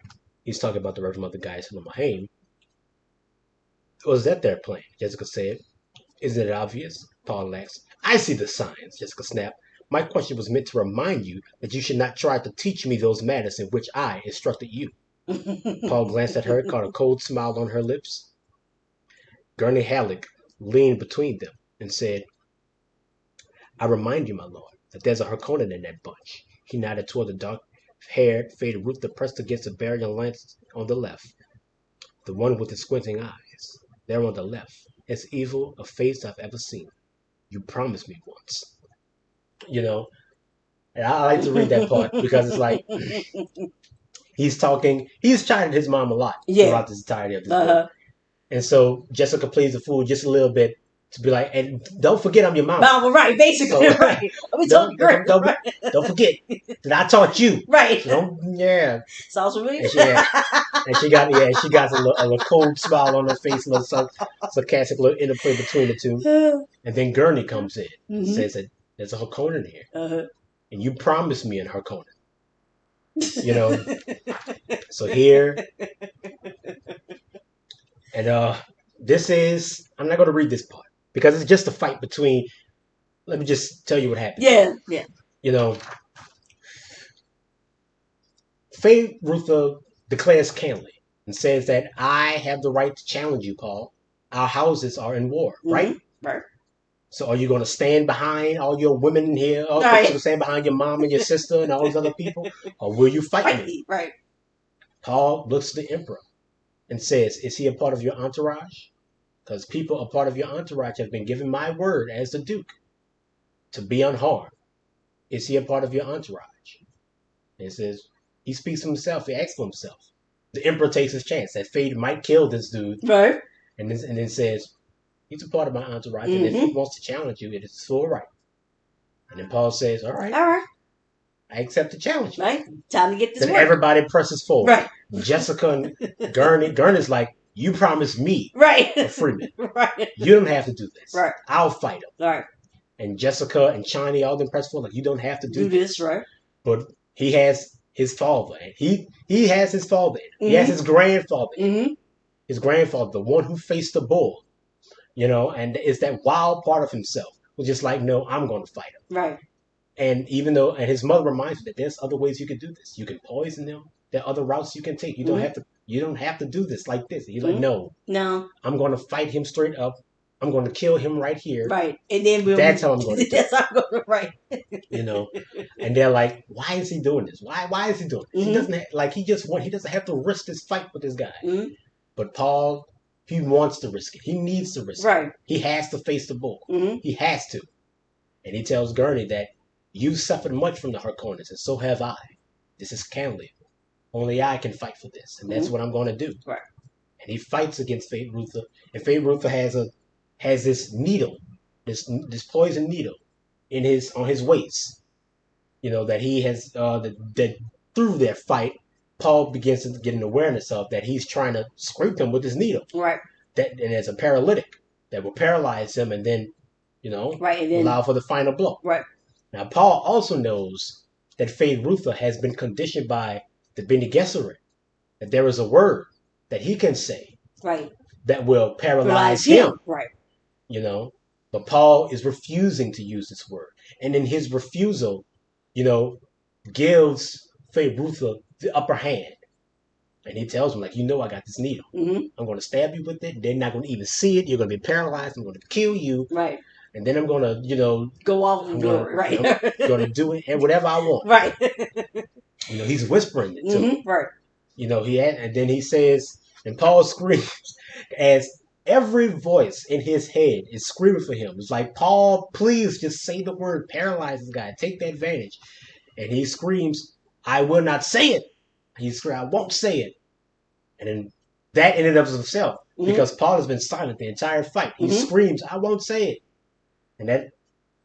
Speaker 1: He's talking about the Reverend Mother Gaius Mahane. Was that their plan? Jessica said. Isn't it obvious? Paul asked. I see the signs, Jessica snapped. My question was meant to remind you that you should not try to teach me those matters in which I instructed you. Paul glanced at her, caught a cold smile on her lips. Gurney Halleck leaned between them and said, I remind you, my lord, that there's a Harkonnen in that bunch. He nodded toward the dark-haired, faded Ruther pressed against the barrier lance on the left. The one with the squinting eyes. There on the left. As evil a face I've ever seen. You promised me once. You know, and I like to read that part because it's like he's chiding his mom a lot throughout this entirety of this book. And so Jessica plays the fool just a little bit to be like, and don't forget I'm your mom.
Speaker 2: Mama, right, basically, so, right.
Speaker 1: Don't forget that I taught you.
Speaker 2: Right.
Speaker 1: So
Speaker 2: sounds familiar.
Speaker 1: And she got a little cold smile on her face, a little sarcastic little interplay between the two. And then Gurney comes in and says that there's a Harkonnen here. And you promised me an Harkonnen. You know? So here. And this is, I'm not going to read this part because it's just a fight between, let me just tell you what happened.
Speaker 2: Yeah.
Speaker 1: You know, Faye Ruther declares candidly and says that I have the right to challenge you, Paul. Our houses are in war, right?
Speaker 2: Right.
Speaker 1: So are you going to stand behind all your women in here? Are you going to stand behind your mom and your sister and all these other people? Or will you fight me?
Speaker 2: Right.
Speaker 1: Paul looks to the emperor and says, is he a part of your entourage? Because people a part of your entourage have been given my word as the Duke to be unharmed. Is he a part of your entourage? And it says, He speaks to himself. He asks for himself. The Emperor takes his chance that fate might kill this dude,
Speaker 2: Right.
Speaker 1: and then says, he's a part of my entourage, and if
Speaker 2: Mm-hmm.
Speaker 1: he wants to challenge you, it is full right. And then Paul says, all right,
Speaker 2: All right.
Speaker 1: I accept the challenge.
Speaker 2: Right. Time to get this
Speaker 1: Then
Speaker 2: work.
Speaker 1: everybody presses forward.
Speaker 2: Right.
Speaker 1: Jessica and Gurney's like, you promised me
Speaker 2: Right.
Speaker 1: a freeman.
Speaker 2: Right.
Speaker 1: You don't have to do this.
Speaker 2: Right.
Speaker 1: I'll fight him.
Speaker 2: Right.
Speaker 1: And Jessica and Chani all them press forward like, you don't have to
Speaker 2: Do
Speaker 1: this.
Speaker 2: this, right?
Speaker 1: But he has his father. And he has his father.
Speaker 2: Mm-hmm.
Speaker 1: He has his grandfather.
Speaker 2: Mm-hmm.
Speaker 1: His grandfather, the one who faced the bull. And it's that wild part of himself who's just like, no, I'm going to fight him.
Speaker 2: Right.
Speaker 1: And and his mother reminds him that there's other ways you can do this. You can poison them. There are other routes you can take. You don't have to do this like this. And he's like, no, I'm going to fight him straight up. I'm going to kill him right here.
Speaker 2: Right. And then
Speaker 1: that's how I'm going to do it.
Speaker 2: That's how I'm going to, right.
Speaker 1: And they're like, why is he doing this? Why is he doing this? Mm-hmm. He doesn't have to risk this fight with this guy.
Speaker 2: Mm-hmm.
Speaker 1: But Paul, he wants to risk it. He needs to risk it. He has to face the bull.
Speaker 2: Mm-hmm.
Speaker 1: He has to. And he tells Gurney that you suffered much from the Harkonnens, and so have I. This is Canley. Only I can fight for this, and that's what I'm going to do.
Speaker 2: Right.
Speaker 1: And he fights against Fate Ruther, and Fate Ruther has this needle, this poison needle, on his waist. That he has that through their fight, Paul begins to get an awareness of that he's trying to scrape him with his needle.
Speaker 2: Right.
Speaker 1: And as a paralytic that will paralyze him, and then
Speaker 2: right, and then,
Speaker 1: allow for the final blow.
Speaker 2: Right.
Speaker 1: Now, Paul also knows that Fate Ruther has been conditioned by the Bene Gesserit, that there is a word that he can say that will paralyze him.
Speaker 2: Right.
Speaker 1: But Paul is refusing to use this word. And in his refusal, gives Fate Ruther the upper hand. And he tells him, I got this needle.
Speaker 2: Mm-hmm.
Speaker 1: I'm going to stab you with it. They're not going to even see it. You're going to be paralyzed. I'm going to kill you.
Speaker 2: Right.
Speaker 1: And then I'm going to,
Speaker 2: go off and do it. Right.
Speaker 1: I'm going to do it and whatever I want.
Speaker 2: Right.
Speaker 1: He's whispering it to him.
Speaker 2: Right.
Speaker 1: And then he says, and Paul screams as every voice in his head is screaming for him. It's like, Paul, please just say the word, paralyze this guy, take the advantage. And he screams, I will not say it. He screams, I won't say it. And then that in and of itself, because Paul has been silent the entire fight, he screams, I won't say it. And that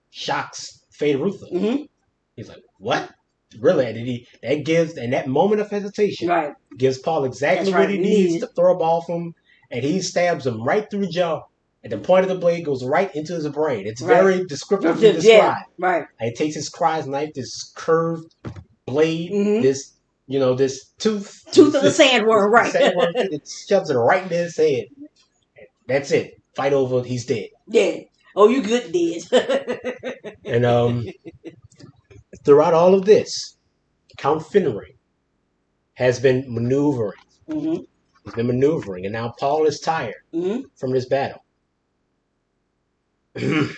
Speaker 1: shocks Fate Ruther. Mm-hmm. He's like, what? Really? And that moment of hesitation gives Paul exactly what he needs to throw a ball from him. And he stabs him right through the jaw. And the point of the blade goes right into his brain. It's very descriptively described.
Speaker 2: Yeah, right.
Speaker 1: And he takes his cries knife, this curved blade, this tooth.
Speaker 2: Tooth of the sandworm, right.
Speaker 1: Sandworm, it shoves it right in his head. That's it. Fight over, he's dead.
Speaker 2: Yeah. Oh, you good, dead.
Speaker 1: And throughout all of this, Count Finnery has been maneuvering. Mm-hmm. He's been maneuvering, and now Paul is tired from this battle. This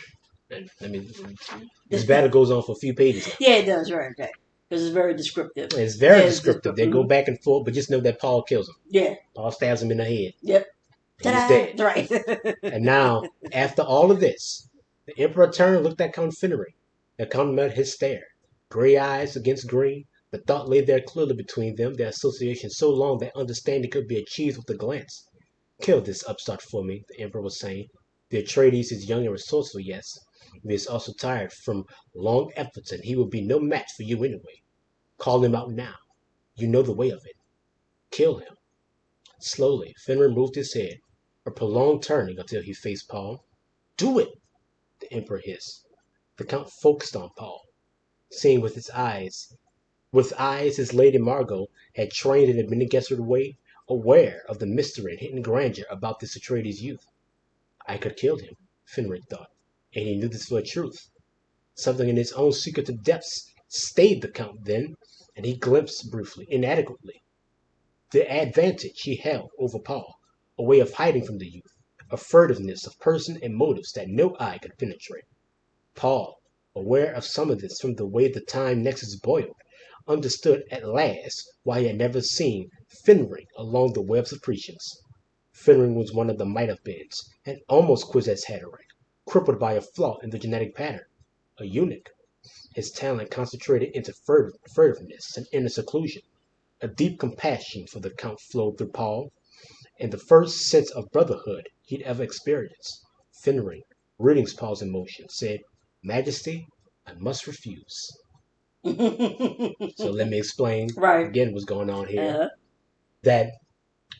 Speaker 1: battle goes on for a few pages.
Speaker 2: Yeah, it does, right, okay. Because it's very descriptive.
Speaker 1: It's very descriptive. They go back and forth, but just know that Paul kills him.
Speaker 2: Yeah.
Speaker 1: Paul stabs him in the head.
Speaker 2: Yep.
Speaker 1: He's dead.
Speaker 2: Right.
Speaker 1: And now, after all of this, the Emperor turned and looked at Count Finnery. The Count met his stare. Gray eyes against green. The thought lay there clearly between them, their association so long that understanding could be achieved with a glance. Kill this upstart for me, the Emperor was saying. The Atreides is young and resourceful, yes. But he is also tired from long efforts, and he will be no match for you anyway. Call him out now. You know the way of it. Kill him. Slowly, Fenrir moved his head, a prolonged turning until he faced Paul. Do it, the Emperor hissed. The Count focused on Paul, seeing with eyes his Lady Margot had trained in the Bene Gesserit way, aware of the mystery and hidden grandeur about this Atreides youth. I could kill him, Fenrir thought, and he knew this for a truth. Something in his own secretive depths stayed the Count then, and he glimpsed briefly, inadequately, the advantage he held over Paul, a way of hiding from the youth, a furtiveness of person and motives that no eye could penetrate. Paul, aware of some of this from the way the time nexus boiled, understood at last why he had never seen Fenring along the webs of prescience. Fenring was one of the might-have-beens, and almost Kwisatz Haderach, crippled by a flaw in the genetic pattern, a eunuch. His talent concentrated into furtiveness and inner seclusion, A deep compassion for the Count flowed through Paul, and the first sense of brotherhood he'd ever experienced. Finneran, reading Paul's emotion, said, Majesty, I must refuse. So let me explain
Speaker 2: Right.
Speaker 1: again what's going on here.
Speaker 2: Uh-huh.
Speaker 1: That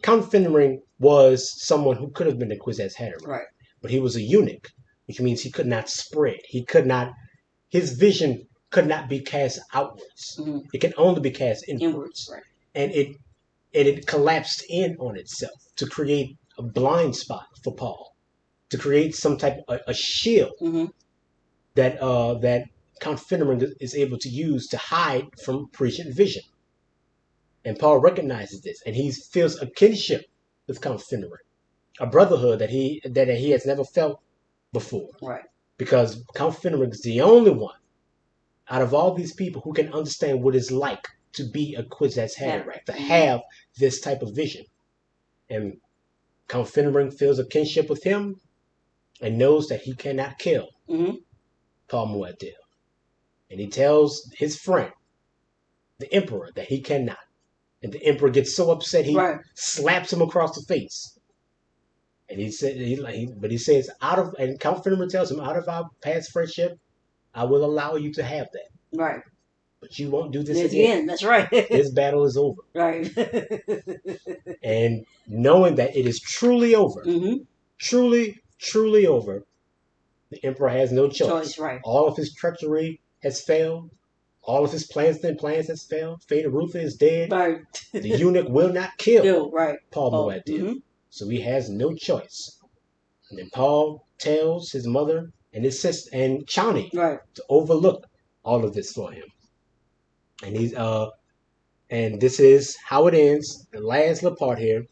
Speaker 1: Count Finneran was someone who could have been a Kwisatz Haderach,
Speaker 2: Right.
Speaker 1: but he was a eunuch, which means he could not spread. His vision could not be cast outwards.
Speaker 2: Mm-hmm.
Speaker 1: It can only be cast
Speaker 2: Inwards. Right.
Speaker 1: And it collapsed in on itself to create a blind spot for Paul, to create some type of a shield
Speaker 2: Mm-hmm.
Speaker 1: that Count Finneran is able to use to hide from prescient vision. And Paul recognizes this, and he feels a kinship with Count Finneran, a brotherhood that he has never felt before.
Speaker 2: Right.
Speaker 1: Because Count Finneran is the only one out of all these people who can understand what it's like to be a Kwisatz Haderach, to have this type of vision. And Count Finneran feels a kinship with him and knows that he cannot kill Paul Muad'Dib. And he tells his friend, the Emperor, that he cannot. And the Emperor gets so upset he slaps him across the face. And he said, he says, and Count Finneran tells him, out of our past friendship, I will allow you to have that.
Speaker 2: Right.
Speaker 1: But you won't do this again.
Speaker 2: That's right.
Speaker 1: This battle is over.
Speaker 2: Right.
Speaker 1: And knowing that it is truly over, truly, truly over, the Emperor has no choice.
Speaker 2: Right.
Speaker 1: All of his treachery has failed. All of his plans has failed. Fate of Ruther is dead.
Speaker 2: Right.
Speaker 1: The eunuch will not kill Paul Muad'Dib.
Speaker 2: Mm-hmm.
Speaker 1: So he has no choice. And then Paul tells his mother and his sister and Chani to overlook all of this for him. And and this is how it ends. The last little part here.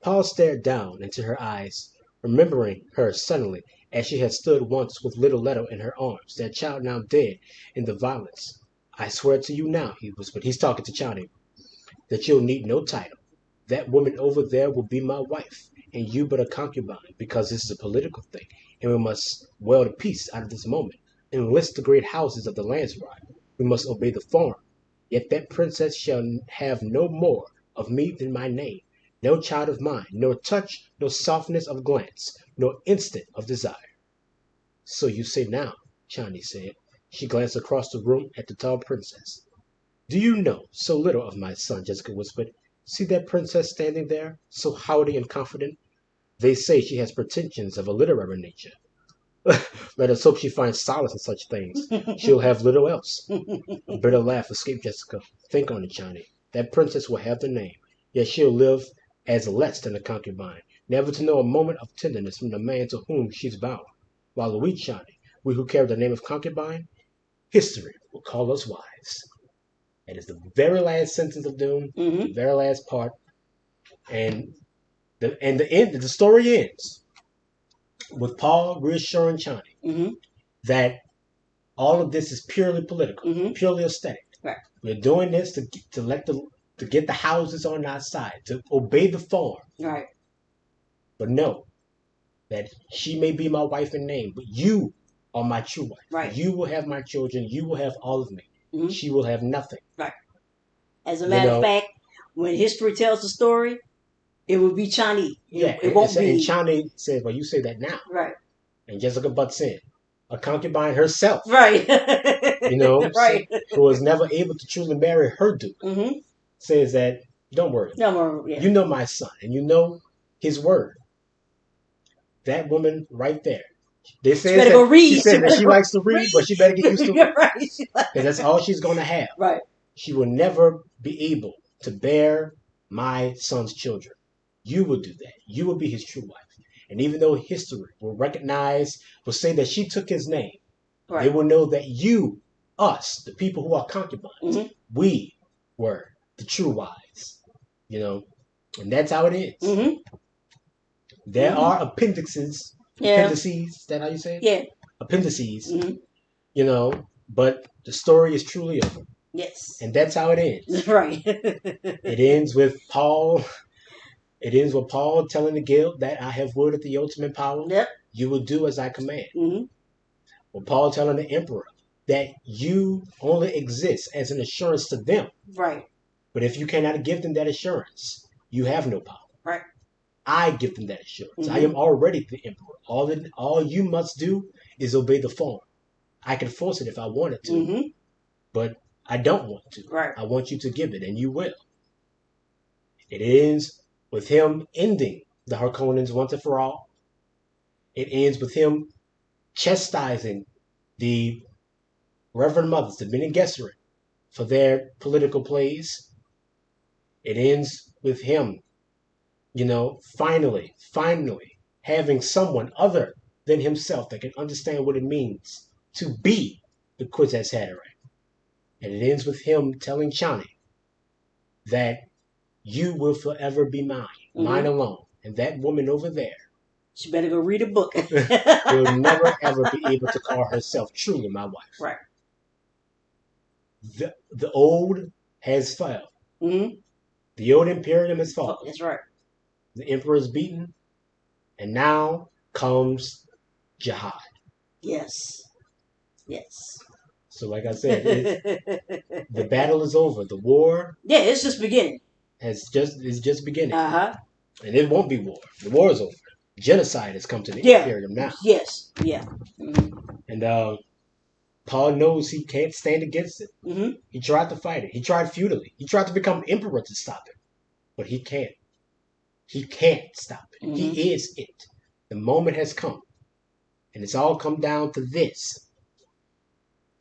Speaker 1: Paul stared down into her eyes, remembering her suddenly as she had stood once with little Leto in her arms, that child now dead in the violence. I swear to you now, he whispered. He's talking to Chani, that you'll need no title. That woman over there will be my wife, and you but a concubine, because this is a political thing, and we must weld peace out of this moment. Enlist the great houses of the Landsrod. We must obey the form. Yet that princess shall have no more of me than my name, no child of mine, nor touch, no softness of glance, nor instant of desire. So you say now, Chani said. She glanced across the room at the tall princess. Do you know so little of my son? Jessica whispered. See that princess standing there, so haughty and confident? They say she has pretensions of a literary nature. Let us hope she finds solace in such things. She'll have little else. A bitter laugh escaped Jessica. Think on it, Chani. That princess will have the name, yet she'll live as less than a concubine, never to know a moment of tenderness from the man to whom she's bound. While we, Chani, we who carry the name of concubine, history will call us wives. That is the very last sentence of Dune, the very last part, and the story ends with Paul reassuring Chani that all of this is purely political, purely aesthetic.
Speaker 2: Right.
Speaker 1: We're doing this to get the houses on our side, to obey the form.
Speaker 2: Right.
Speaker 1: But know that she may be my wife in name, but you are my true wife.
Speaker 2: Right.
Speaker 1: You will have my children. You will have all of me. She will have nothing.
Speaker 2: Right. As a matter of fact, when history tells the story, it will be Chani. It won't be.
Speaker 1: And Chani said, well, you say that now.
Speaker 2: Right.
Speaker 1: And Jessica butts in. A concubine herself.
Speaker 2: Right.
Speaker 1: Right. Who was never able to truly marry her duke. Says that, don't worry. You know my son, and you know his word. That woman right there. They say she said that she likes to read, but she better get used to it. Because that's all she's going to have.
Speaker 2: Right.
Speaker 1: She will never be able to bear my son's children. You will do that. You will be his true wife. And even though history will say that she took his name, they will know that you, us, the people who are concubines, we were the true wives. And that's how it is. There are appendices. Appendices, is that how you say it?
Speaker 2: Yeah.
Speaker 1: Appendices. But the story is truly over.
Speaker 2: Yes.
Speaker 1: And that's how it ends.
Speaker 2: Right.
Speaker 1: It ends with Paul. It ends with Paul telling the guild that I have wielded the ultimate power.
Speaker 2: Yep.
Speaker 1: You will do as I command. Well, Paul telling the emperor that you only exist as an assurance to them.
Speaker 2: Right.
Speaker 1: But if you cannot give them that assurance, you have no power.
Speaker 2: Right.
Speaker 1: I give them that assurance. I
Speaker 2: Mm-hmm.
Speaker 1: am already the emperor. All you must do is obey the form. I can force it if I wanted to,
Speaker 2: Mm-hmm.
Speaker 1: but I don't want to.
Speaker 2: Right.
Speaker 1: I want you to give it, and you will. It ends with him ending the Harkonnens once and for all. It ends with him chastising the Reverend Mothers, the Bene Gesserit, for their political plays. It ends with him, finally having someone other than himself that can understand what it means to be the Kwisatz Haderach. And it ends with him telling Chani that you will forever be mine, mine alone. And that woman over there,
Speaker 2: she better go read a book.
Speaker 1: will never ever be able to call herself truly my wife.
Speaker 2: Right.
Speaker 1: The old has failed.
Speaker 2: Mm-hmm.
Speaker 1: The old Imperium has fallen.
Speaker 2: That's right.
Speaker 1: The Emperor is beaten. And now comes jihad.
Speaker 2: Yes. Yes.
Speaker 1: So like I said, the battle is over. The war
Speaker 2: it's just beginning.
Speaker 1: is just beginning.
Speaker 2: Uh-huh.
Speaker 1: And it won't be war. The war is over. Genocide has come to the Imperium now.
Speaker 2: Yes. Yeah. Mm-hmm.
Speaker 1: And Paul knows he can't stand against it.
Speaker 2: Mm-hmm.
Speaker 1: He tried to fight it. He tried futilely. He tried to become emperor to stop it. But he can't. He can't stop it.
Speaker 2: Mm-hmm.
Speaker 1: He is it. The moment has come. And it's all come down to this.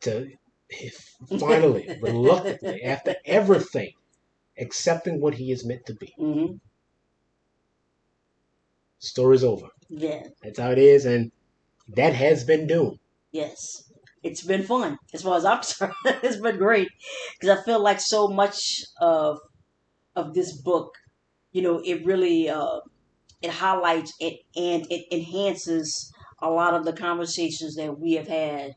Speaker 1: To finally, reluctantly, after everything, accepting what he is meant to be.
Speaker 2: Mm-hmm.
Speaker 1: Story's over.
Speaker 2: Yeah.
Speaker 1: That's how it is, and that has been Dune.
Speaker 2: Yes. It's been fun as far as I'm concerned. It's been great because I feel like so much of this book, it really it highlights it and it enhances a lot of the conversations that we have had,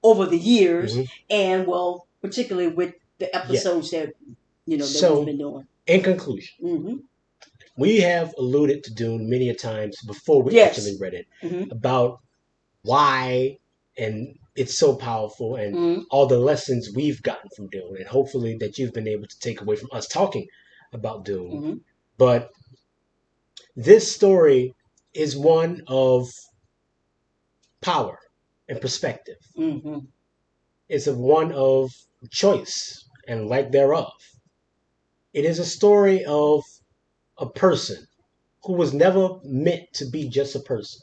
Speaker 2: over the years,
Speaker 1: Mm-hmm.
Speaker 2: and particularly with the episodes that that we've been doing.
Speaker 1: In conclusion,
Speaker 2: Mm-hmm.
Speaker 1: we have alluded to Dune many a times before we actually read it,
Speaker 2: Mm-hmm.
Speaker 1: about why and it's so powerful and
Speaker 2: Mm-hmm.
Speaker 1: all the lessons we've gotten from Dune, and hopefully that you've been able to take away from us talking about Dune.
Speaker 2: Mm-hmm.
Speaker 1: But this story is one of power and perspective.
Speaker 2: Mm-hmm.
Speaker 1: It's one of choice and lack thereof. It is a story of a person who was never meant to be just a person,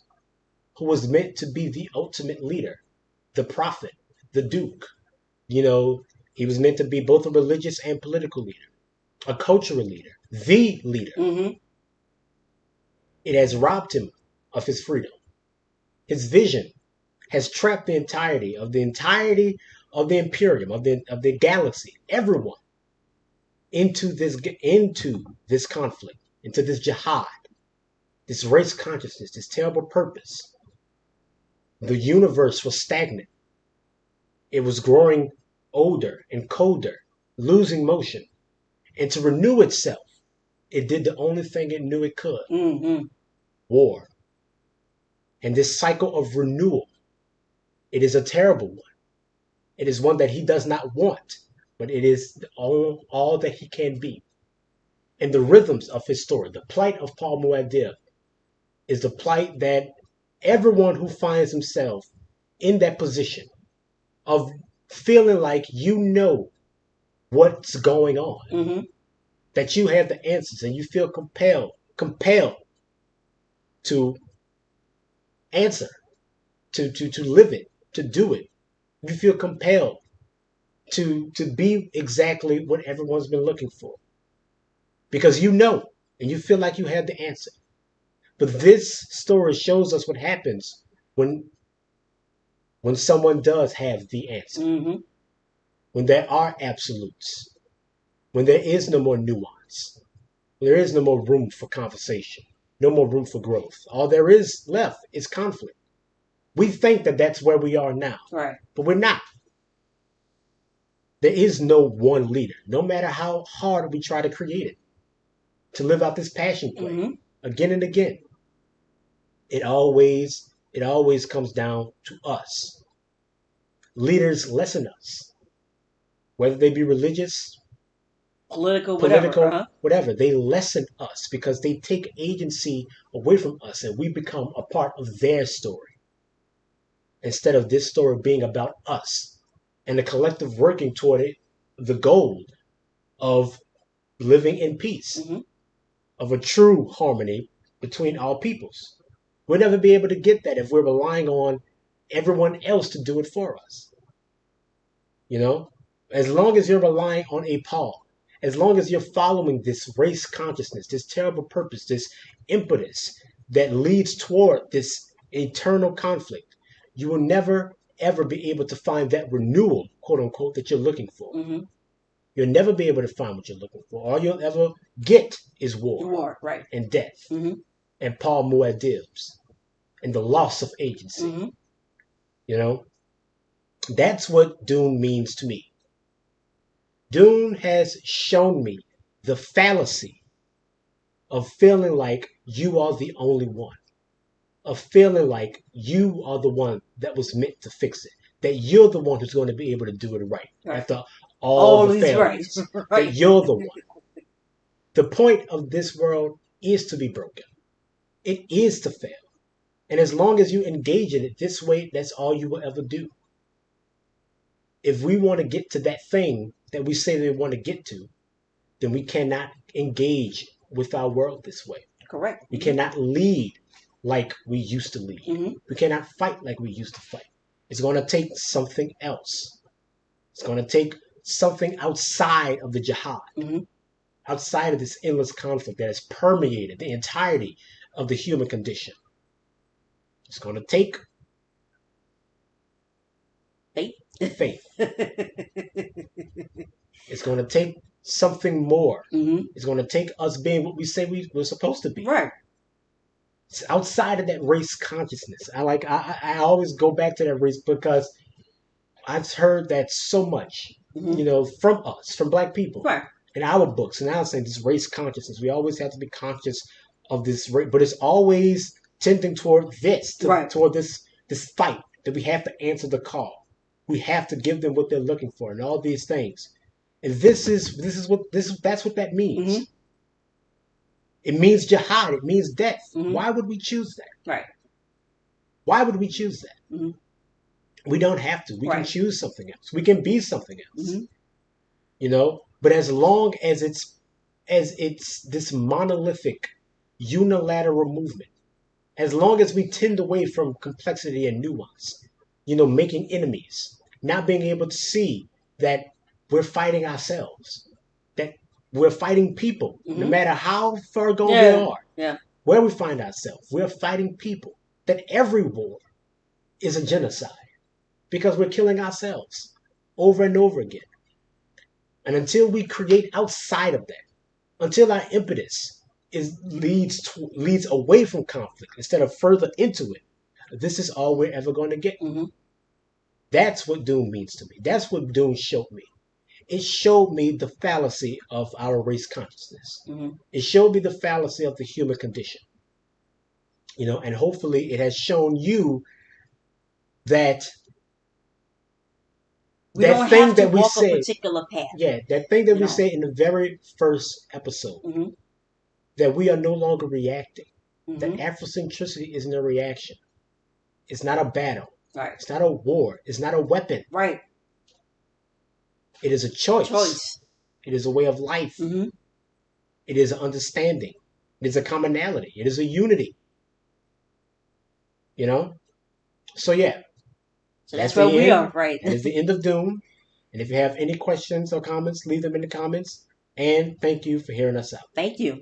Speaker 1: who was meant to be the ultimate leader, the prophet, the duke. He was meant to be both a religious and political leader, a cultural leader, the leader.
Speaker 2: Mm-hmm.
Speaker 1: It has robbed him of his freedom. His vision has trapped the entirety of the Imperium, of the galaxy, everyone, into this conflict, into this jihad, this race consciousness, this terrible purpose. The universe was stagnant. It was growing older and colder, losing motion. And to renew itself, it did the only thing it knew it could.
Speaker 2: Mm-hmm.
Speaker 1: War. And this cycle of renewal, it is a terrible one. It is one that he does not want, but it is all that he can be. And the rhythms of his story, the plight of Paul Muad'Dib, is the plight that everyone who finds himself in that position of feeling like you know what's going on,
Speaker 2: Mm-hmm.
Speaker 1: that you have the answers, and you feel compelled to answer, to live it, to do it. You feel compelled to be exactly what everyone's been looking for, because you know and you feel like you have the answer. But this story shows us what happens when someone does have the answer,
Speaker 2: Mm-hmm.
Speaker 1: when there are absolutes, when there is no more nuance, when there is no more room for conversation, no more room for growth. All there is left is conflict. We think that that's where we are now,
Speaker 2: Right.
Speaker 1: but we're not. There is no one leader, no matter how hard we try to create it, to live out this passion play,
Speaker 2: Mm-hmm.
Speaker 1: again and again. It always comes down to us. leaders lesson us, whether they be religious,
Speaker 2: Political, whatever.
Speaker 1: political, whatever. They lessen us because they take agency away from us and we become a part of their story instead of this story being about us and the collective working toward it, the goal of living in peace, of a true harmony between all peoples. We'll never be able to get that if we're relying on everyone else to do it for us. You know, as long as you're relying on a Paul, as long as you're following this race consciousness, this terrible purpose, this impetus that leads toward this eternal conflict, you will never ever be able to find that renewal, quote unquote, that you're looking for. You'll never be able to find what you're looking for. All you'll ever get is war,
Speaker 2: right,
Speaker 1: and death, and Paul Muad'Dibs, and the loss of agency. You know, that's what Dune means to me. Dune has shown me the fallacy of feeling like you are the only one, of feeling like you are the one that was meant to fix it, that you're the one who's going to be able to do it right. After all the failures, that you're the one. The point of this world is to be broken. It is to fail. And as long as you engage in it this way, that's all you will ever do. If we want to get to that thing that we say we want to get to, then we cannot engage with our world this way.
Speaker 2: Correct.
Speaker 1: We cannot lead like we used to lead. We cannot fight like we used to fight. It's going to take something else. It's going to take something outside of the jihad, outside of this endless conflict that has permeated the entirety of the human condition. It's going to take faith. It's going to take something more. It's going to take us being what we say we're supposed to be.
Speaker 2: Right.
Speaker 1: It's outside of that race consciousness. I always go back to that race because I've heard that so much, from us, from black people, in our books. And I was saying this race consciousness. We always have to be conscious of this race, but it's always tending toward this, toward this fight that we have to answer the call. We have to give them what they're looking for, and all these things. And that's what that means. It means jihad. It means death. Why would we choose that?
Speaker 2: Right.
Speaker 1: Why would we choose that? We don't have to. We can choose something else. We can be something else. But as long as it's this monolithic, unilateral movement, as long as we tend away from complexity and nuance, making enemies, not being able to see that we're fighting ourselves, that we're fighting people, no matter how far gone we are, where we find ourselves, we're fighting people, that every war is a genocide because we're killing ourselves over and over again. And until we create outside of that, until our impetus leads away from conflict instead of further into it, this is all we're ever going to get. That's what Dune means to me. That's what Dune showed me. It showed me the fallacy of our race consciousness. It showed me the fallacy of the human condition. And hopefully it has shown you that
Speaker 2: we don't have to walk a particular path.
Speaker 1: Yeah, that thing that we say in the very first episode, that we are no longer reacting. That Afrocentricity isn't a reaction. It's not a battle.
Speaker 2: Right.
Speaker 1: It's not a war. It's not a weapon.
Speaker 2: Right.
Speaker 1: It is a choice. It is a way of life. It is an understanding. It is a commonality. It is a unity. So yeah.
Speaker 2: So that's where we are, right?
Speaker 1: It's the end of Dune. And if you have any questions or comments, leave them in the comments. And thank you for hearing us out.
Speaker 2: Thank you.